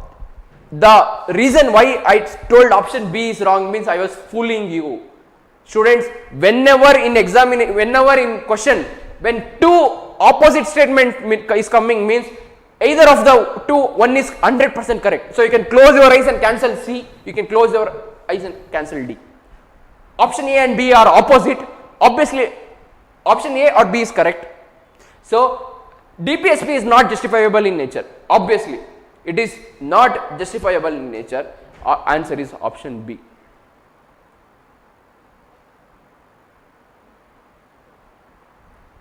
the reason why I told option B is wrong means I was fooling you. Students, whenever in question, when two opposite statement is coming, means either of the two, one is 100% correct. So you can close your eyes and cancel C, you can close your eyes and cancel D. Option A and B are opposite. Obviously, option A or B is correct. So DPSP is not justifiable in nature. Obviously, it is not justifiable in nature. Answer is option B.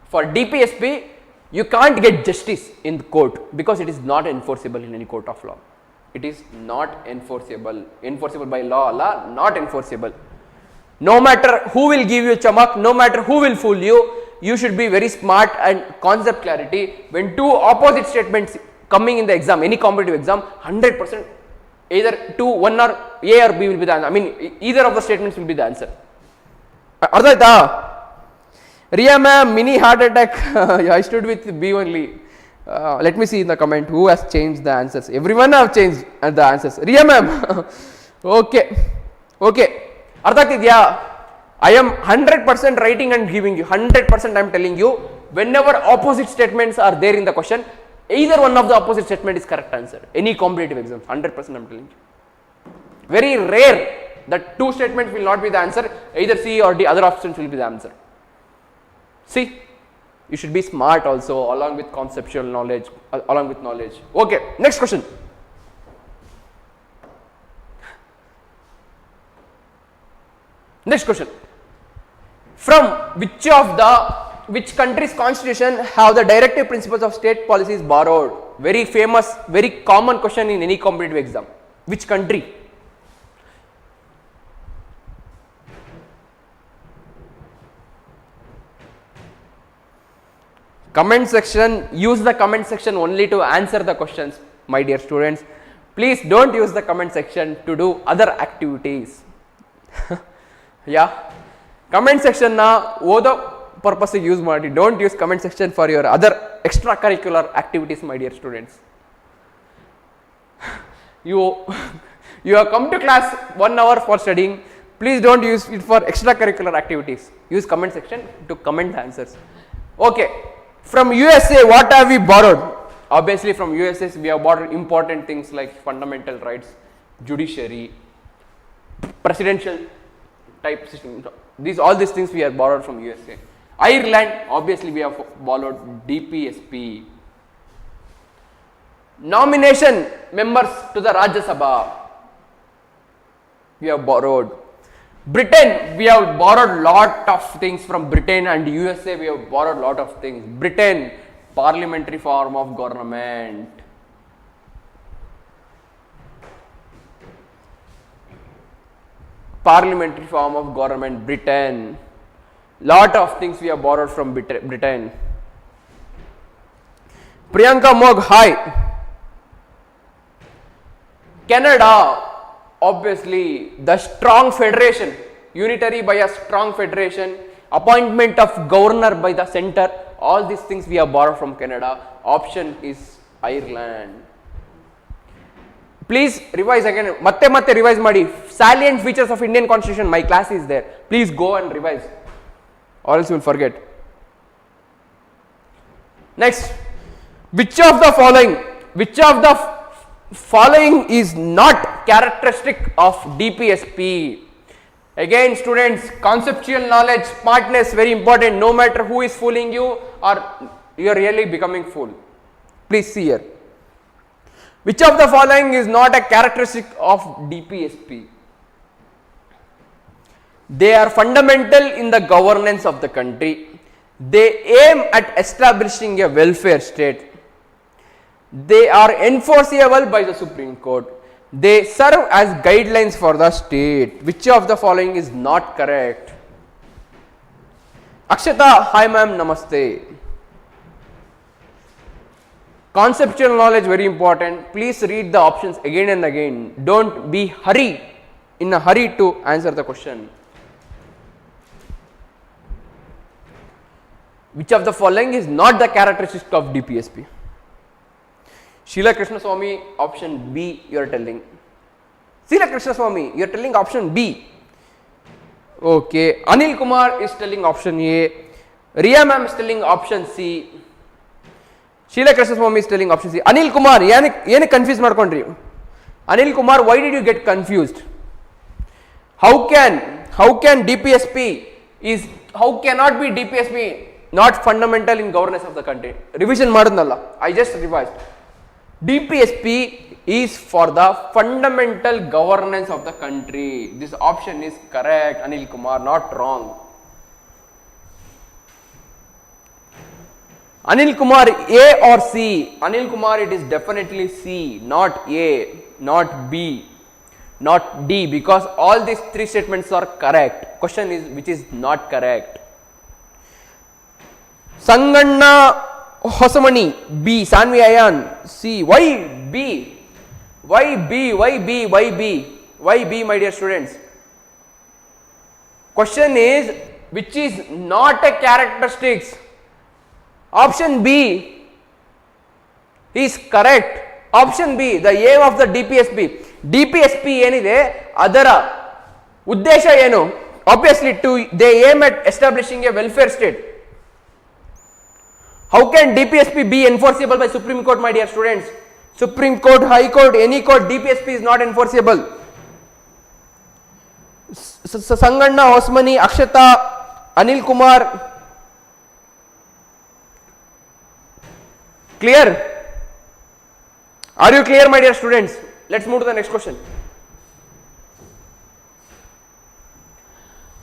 For DPSP, you can't get justice in the court because it is not enforceable in any court of law. It is not enforceable. Enforceable by law, not enforceable. No matter who will give you chamak, no matter who will fool you, you should be very smart and concept clarity. When two opposite statements coming in the exam, any competitive exam, 100% either one or A or B will be the answer. I mean, either of the statements will be the answer. Ardha Riya ma'am, mini heart attack. I stood with B only. Let me see in the comment who has changed the answers. Everyone have changed the answers. Riya ma'am. Okay. Ardha Tidya. I am 100% writing and giving you. 100% I am telling you. Whenever opposite statements are there in the question, either one of the opposite statement is correct answer. Any competitive exam, 100% I am telling you. Very rare that two statements will not be the answer. Either C or D, other options will be the answer. See, you should be smart also along with conceptual knowledge, Okay, next question. Next question. From which country's constitution have the directive principles of state policies borrowed? Very famous, very common question in any competitive exam. Which country? Comment section, use the comment section only to answer the questions, my dear students. Please don't use the comment section to do other activities. Yeah. Comment section na odo purpose use maadi. Don't use comment section for your other extracurricular activities, my dear students. You have come to class 1 hour for studying. Please don't use it for extracurricular activities. Use comment section to comment the answers. Okay. From USA, what have we borrowed? Obviously, from USA, we have borrowed important things like fundamental rights, judiciary, presidential type system. All these things we have borrowed from USA. Ireland, obviously, we have borrowed DPSP. Nomination members to the Rajya Sabha, we have borrowed. Britain, we have borrowed lot of things from Britain, and USA we have borrowed lot of things. Britain, parliamentary form of government. Parliamentary form of government, Britain. Lot of things we have borrowed from Britain. Priyanka Mog, hi. Canada. Obviously, the strong federation, unitary by a strong federation, appointment of governor by the center, all these things we have borrowed from Canada. Option is Ireland. Please revise again. Matte revise madi. Salient features of Indian Constitution. My class is there. Please go and revise, or else you will forget. Next, Which of the following is not characteristic of DPSP? Again, students, conceptual knowledge, smartness, very important. No matter who is fooling you or you are really becoming fool. Please see here. Which of the following is not a characteristic of DPSP? They are fundamental in the governance of the country. They aim at establishing a welfare state. They are enforceable by the Supreme Court. They serve as guidelines for the state. Which of the following is not correct? Akshata, hi ma'am, namaste. Conceptual knowledge very important. Please read the options again and again. Don't be in a hurry to answer the question. Which of the following is not the characteristic of DPSP? Sheila Krishna Swami, option B, you are telling. Sheila Krishna Swami, you are telling option B. Okay. Anil Kumar is telling option A. Riya ma'am is telling option C. Sheila Krishna Swami is telling option C. Anil Kumar, yene confused madkondri. Anil Kumar, why did you get confused? How cannot be DPSP not fundamental in governance of the country? Revision madunalla. I just revised. DPSP is for the fundamental governance of the country. This option is correct, Anil Kumar, not wrong. Anil Kumar, A or C? Anil Kumar, it is definitely C, not A, not B, not D, because all these three statements are correct. Question is which is not correct. Sanganna Hosamani, B. Sanvi Ayan, C. Why B? Why B? Why B? Why B? Why B, my dear students? Question is which is not a characteristics. Option B is correct. Option B, the aim of the DPSP. DPSP ಏನಿದೆ ಅದರ ಉದ್ದೇಶ ಏನು? Obviously they aim at establishing a welfare state. How can DPSP be enforceable by Supreme Court, my dear students? Supreme Court, High Court, any court, DPSP is not enforceable. Sanganna, Osmani, Akshata, Anil Kumar. Clear? Are you clear, my dear students? Let's move to the next question.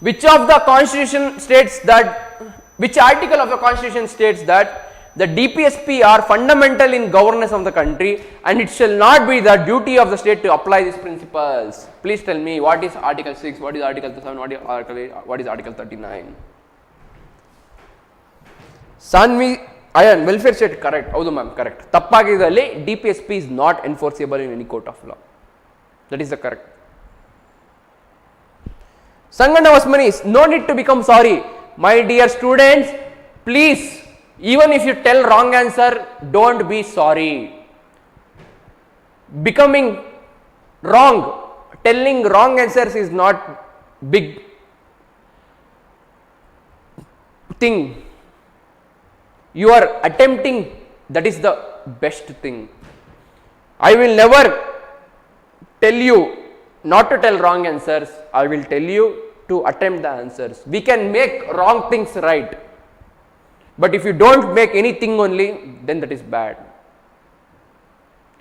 Which of the Constitution states that, which article of the Constitution states that the DPSP are fundamental in governance of the country and it shall not be the duty of the state to apply these principles? Please tell me what is Article 6, what is Article 7, what is Article 8, what is Article 39? Sanvi Ayan, welfare state, correct. Houdu ma'am, correct. Tappagidalli, DPSP is not enforceable in any court of law. That is the correct. Sanganna Vasmani, no need to become sorry. My dear students, please, even if you tell wrong answer, don't be sorry. Becoming wrong, telling wrong answers is not big thing. You are attempting, that is the best thing. I will never tell you not to tell wrong answers. I will tell you to attempt the answers. We can make wrong things right, but if you don't make anything only, then that is bad.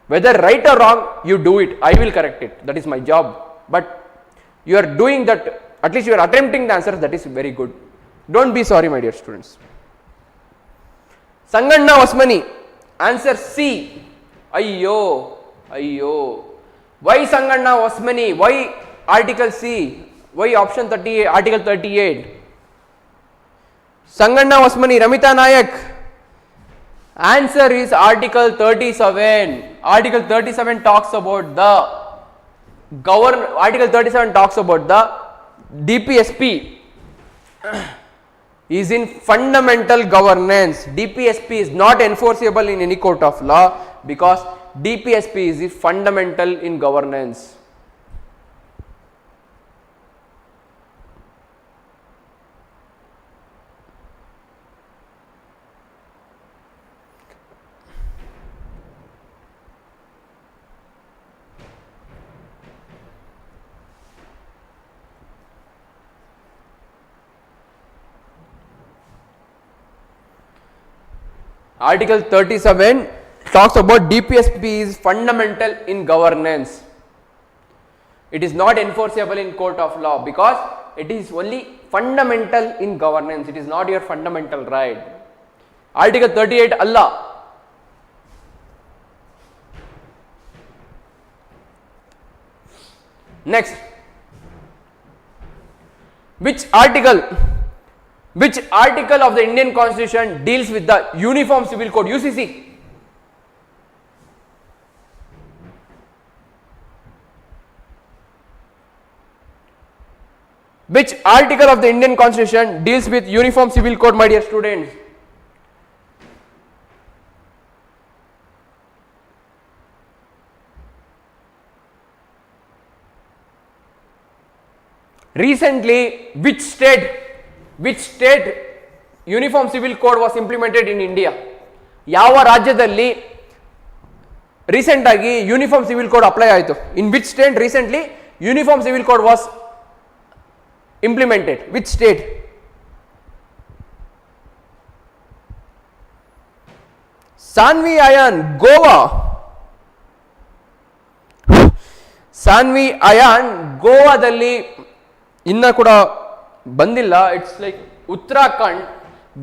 Whether right or wrong, you do it. I will correct it. That is my job. But you are doing that, at least you are attempting the answers, that is very good. Don't be sorry, my dear students. Sanganna Vasmani, answer C. Ayyo. Why Sanganna Vasmani? Why Article C? Why option 38, Article 38? Sanganna Vasmani, Ramita Nayak. Answer is Article 37. Article 37 talks about the Article 37 talks about the DPSP is in fundamental governance. DPSP is not enforceable in any court of law because DPSP is fundamental in governance. Article 37 talks about DPSP is fundamental in governance. It is not enforceable in court of law because it is only fundamental in governance. It is not your fundamental right. Article 38 Allah. Next, which article of the Indian Constitution deals with the Uniform Civil Code, UCC? Which article of the Indian Constitution deals with Uniform Civil Code, my dear students? Recently, which state Uniform Civil Code was implemented in India? ಯಾವ ರಾಜ್ಯದಲ್ಲಿ recent ಆಗಿ uniform civil code apply ಆಯಿತು? In which state recently uniform civil code was implemented? Which state? Sanvi Ayan, Goa. Sanvi Ayan, ಗೋವಾದಲ್ಲಿ ಇನ್ನ ಕೂಡ ಬಂದಿಲ್ಲ. It's like Uttarakhand.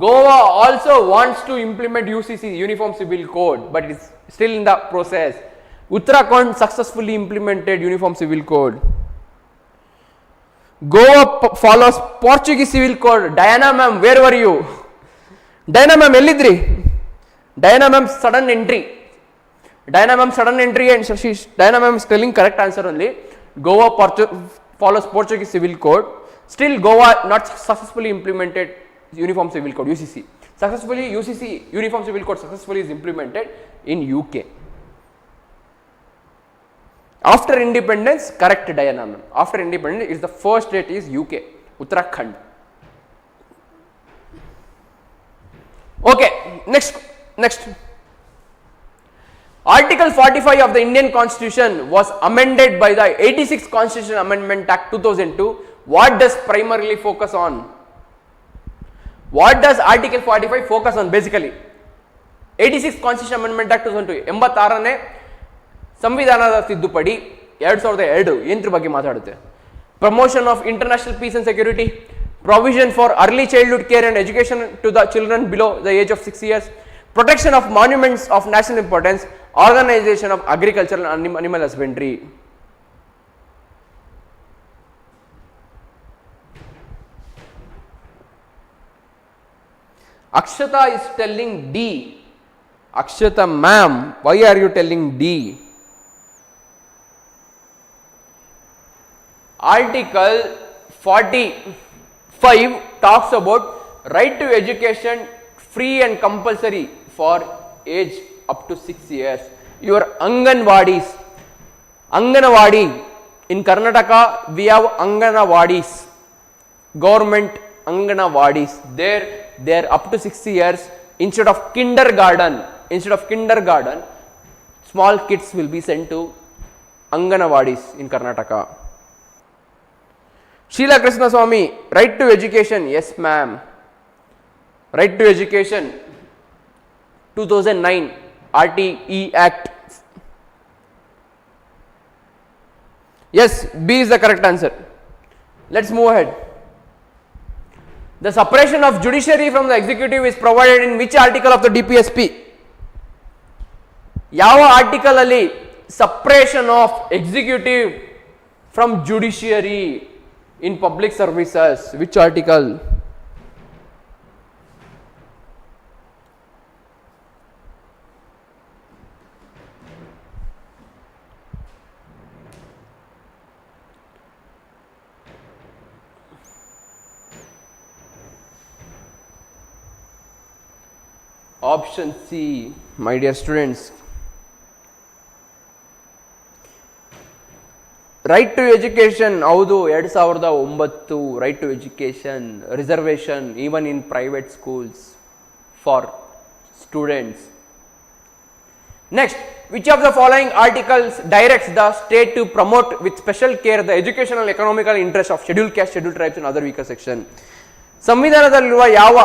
Goa also wants to implement UCC, Uniform Civil Code, but it's still in the process. Uttarakhand successfully implemented Uniform Civil Code. Goa follows Portuguese Civil Code. Diana ma'am, where were you? Diana ma'am, ellidri? Diana ma'am sudden entry and Diana ma'am is telling correct answer only. Goa follows Portuguese Civil Code. Still Goa not successfully implemented Uniform Civil Code, UCC. UCC Uniform Civil Code successfully is implemented in UK. After independence, correct Diana ma'am. After independence, is the first state is UK, Uttarakhand. Okay, next. Article 45 of the Indian Constitution was amended by the 86th Constitutional Amendment Act 2002. What does primarily focus on? What does Article 45 focus on basically? 86th Constitutional Amendment Act 2002 86ನೇ ಸಂವಿಧಾನದ ತಿದ್ದುಪಡಿ 2002 ಏನರ ಬಗ್ಗೆ ಮಾತಾಡುತ್ತೆ? Promotion of international peace and security, provision for early childhood care and education to the children below the age of 6 years, protection of monuments of national importance, organisation of agriculture and animal husbandry. Akshata is telling D. Akshata ma'am, why are you telling D? Article 45 talks about right to education free and compulsory for age up to 6 years. Your Anganwadis, in Karnataka we have Anganawadis, government Anganawadis. They are up to 6 years. Instead of kindergarten, small kids will be sent to Anganawadis in Karnataka. Sheila Krishna Swami, right to education, yes ma'am. Right to education, 2009 RTE Act. Yes, B is the correct answer. Let's move ahead. The separation of judiciary from the executive is provided in which article of the DPSP? ಯಾವ article ಅಲ್ಲಿ separation of executive from judiciary in public services? Which article? Option C, my dear students. Right to education, ಹೌದು 2009 right to education, reservation even in private schools for students. Next, which of the following articles directs the state to promote with special care the educational economical interest of scheduled caste, scheduled tribes and other weaker section? ಸಂವಿಧಾನದಲ್ಲಿರುವ ಯಾವ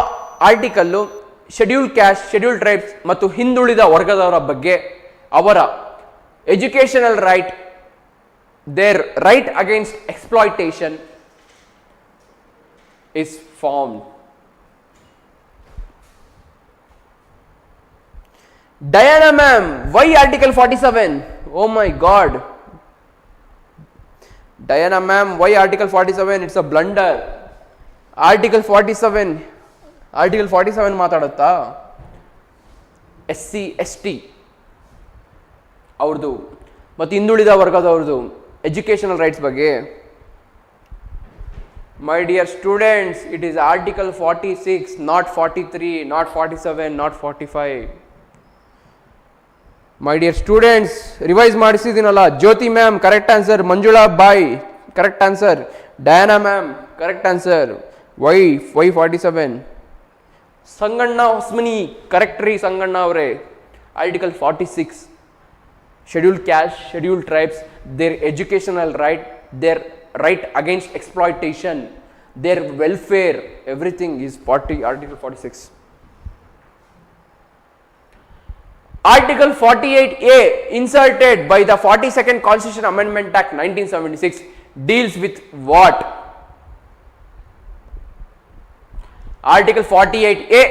article schedule caste, schedule tribes ಮತ್ತು ಹಿಂದುಳಿದ ವರ್ಗದವರ ಬಗ್ಗೆ ಅವರ educational right, there right against exploitation is formed. Diana ma'am, why Article 47? Oh my God. Diana ma'am, why Article 47? It's a blunder. Article 47 ಮಾತಾಡುತ್ತಾ SC ST ಅವ್ರದ್ದು ಮತ್ತು ಹಿಂದುಳಿದ ವರ್ಗದವ್ರದ್ದು ಎಜುಕೇಶನಲ್ ರೈಟ್ಸ್ ಬಗ್ಗೆ? My dear students, it is Article 46, not 43, not 47, not 45. My dear students, revise ಮಾಡಿಸಿದ್ದೀನಲ್ಲ. Jyoti ma'am correct answer, Manjula Bai correct answer, Diana ma'am correct answer. Why 47? Sanganna Hosmani correct ರೀ ಸಂಗಣ್ಣ ಅವರೇ. Article 46, schedule caste, schedule tribes, their educational right, there right against exploitation, their welfare, everything is Article 46. Article 48A, inserted by the 42nd Constitution Amendment Act 1976, deals with what? Article 48A,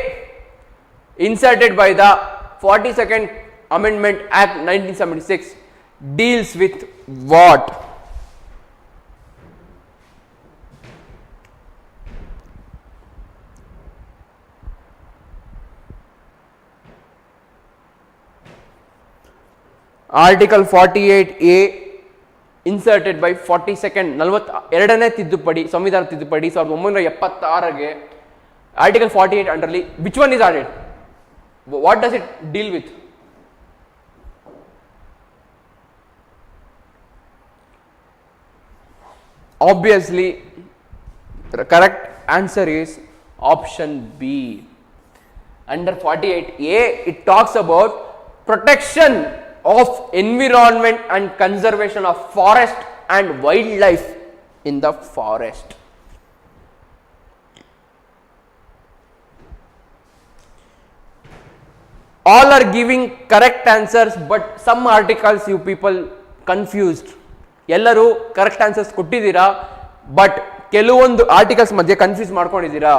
inserted by the 42nd Amendment Act 1976, deals with what? Article 48A, inserted by 42nd 42ನೇ ತಿದ್ದುಪಡಿ, ಸಂವಿಧಾನ ತಿದ್ದುಪಡಿ 1976ಗೆ. Article 48 underlie which one is added? What does it deal with? Obviously, the correct answer is option B. Under 48A, it talks about protection of environment and conservation of forest and wildlife in the forest. All are giving correct answers, but some articles you people confused. ಎಲ್ಲರೂ correct answers ಕೊಟ್ಟಿದ್ದೀರಾ, but ಕೆಲವೊಂದು articles ಮಧ್ಯೆ confuse ಮಾಡ್ಕೊಂಡಿದ್ದೀರಾ.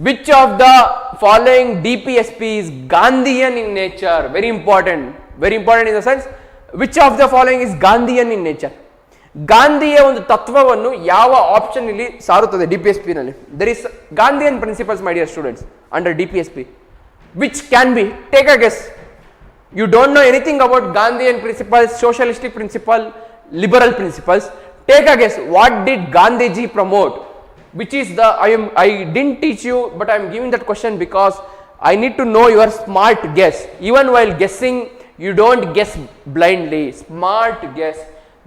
Which of the following DPSP is Gandhian in nature? Very important in the sense, which of the following is Gandhian in nature? ಗಾಂಧಿಯ ಒಂದು ತತ್ವವನ್ನು ಯಾವ option ಇಲ್ಲಿ ಸಾರುತ್ತದೆ DPSP ನಲ್ಲಿ? There is Gandhian principles, my dear students, under DPSP. Which can be? Take a guess. You don't know anything about Gandhian principles, socialistic principle, liberal principles. Take a guess. What did Gandhiji promote? Which is the I didn't teach you, but I am giving that question because I need to know your smart guess. Even while guessing, you don't guess blindly. Smart guess.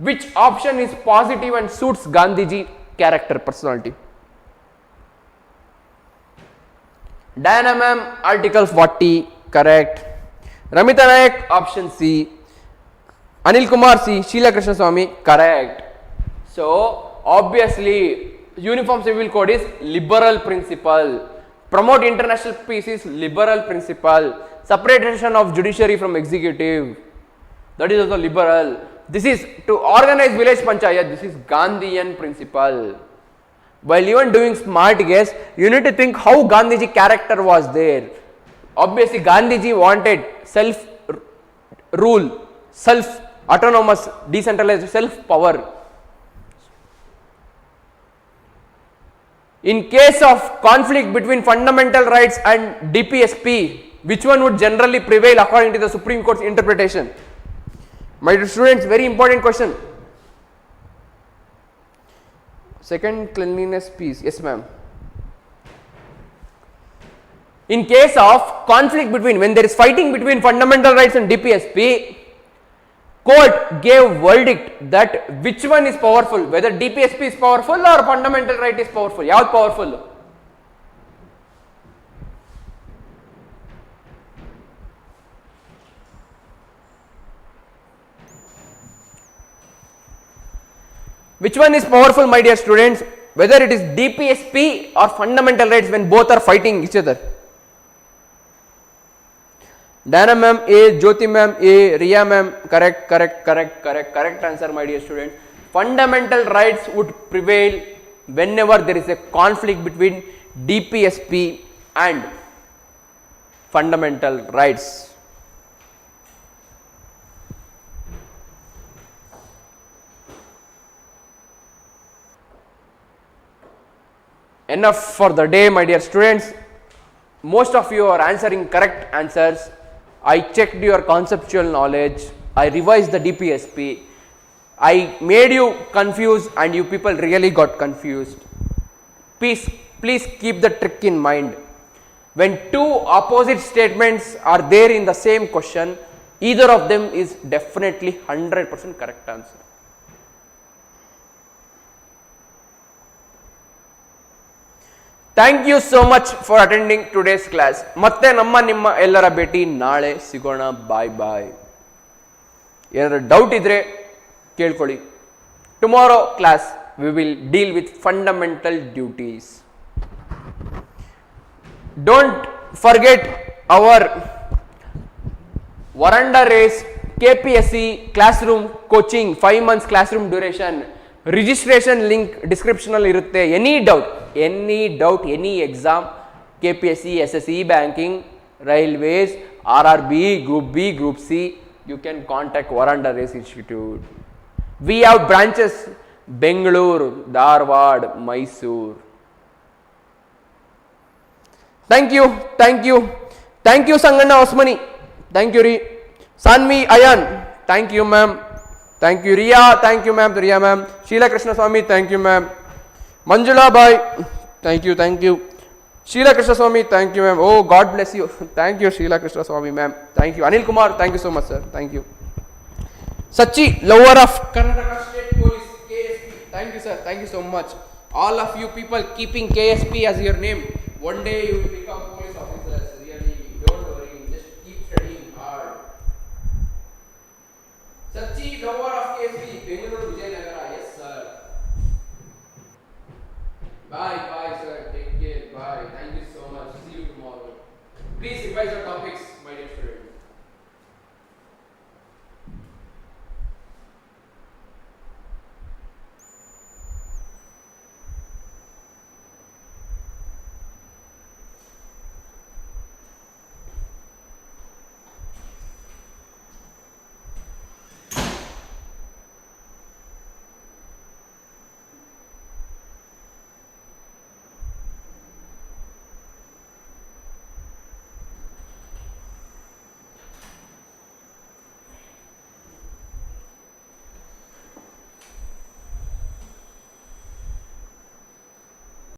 Which option is positive and suits Gandhiji character, personality? Diana ma'am, Article 40 correct. Ramita Nayak, option C. Anil Kumar C. Sheila Krishna Swami correct. So obviously, Uniform Civil Code is liberal principle. Promote international peace is liberal principle. Separation of judiciary from executive, that is also liberal. This is to organize village panchayat. This is Gandhian principle. While even doing smart guess, you need to think how Gandhiji character was there. Obviously, Gandhiji wanted self rule, self autonomous, decentralized, self power. In case of conflict between fundamental rights and DPSP, which one would generally prevail according to the Supreme Court's interpretation? My dear students, very important question. Second, cleanliness, peace. Yes, ma'am. In case of conflict between, when there is fighting between fundamental rights and DPSP, court gave verdict that which one is powerful, whether DPSP is powerful or fundamental right is powerful. Yav powerful? Which one is powerful, my dear students? whether it is DPSP or fundamental rights when both are fighting each other. Dana ma'am A, Jyoti ma'am A, Riya ma'am, correct answer my dear student. Fundamental rights would prevail whenever there is a conflict between DPSP and fundamental rights. Enough for the day my dear students. Most of you are answering correct answers. I checked your conceptual knowledge. I revised the DPSP. I made you confused and you people really got confused. Please keep the trick in mind. When two opposite statements are there in the same question, either of them is definitely 100% correct answer. Thank you so much for attending today's class. ಮತ್ತೆ ನಮ್ಮ ನಿಮ್ಮ ಎಲ್ಲರ ಭೇಟಿ ನಾಳೆ ಸಿಗೋಣ. ಬಾಯ್ ಬಾಯ್. ಏನಾದರೂ doubt ಇದ್ರೆ ಕೇಳ್ಕೊಳ್ಳಿ. Tomorrow class we will deal with fundamental duties. Don't forget our Varanda race KPSC classroom coaching 5 months classroom duration. Registration link description ಅಲ್ಲಿ ಇರುತ್ತೆ. Any doubt, any exam, KPSC, SSC, banking, railways, RRB, Group B, Group C, you can contact Varanda Race Institute. We have branches Bengaluru, Dharwad, Mysore. Thank you Sanganna Osmani. Thank you Sanvi Ayan. Thank you ma'am. Thank you Riya. Thank you ma'am. Riya ma'am. Sheila Krishna Swami. Thank you ma'am. Manjula Bhai. Thank you. Sheila Krishna Swami. Thank you ma'am. Oh, God bless you. Thank you Sheila Krishna Swami ma'am. Thank you Anil Kumar. Thank you so much sir. Thank you. Sachi, lover of Karnataka State Police, KSP. Thank you sir. Thank you so much. All of you people keeping KSP as your name. One day you will become police officers. Really, don't worry. Just keep studying hard. Sachi, lover of KSP, Bengaluru, Vijayanagara. Yes sir. Bye sir. Take care. Bye. Thank you so much. See you tomorrow. Please revise your topics.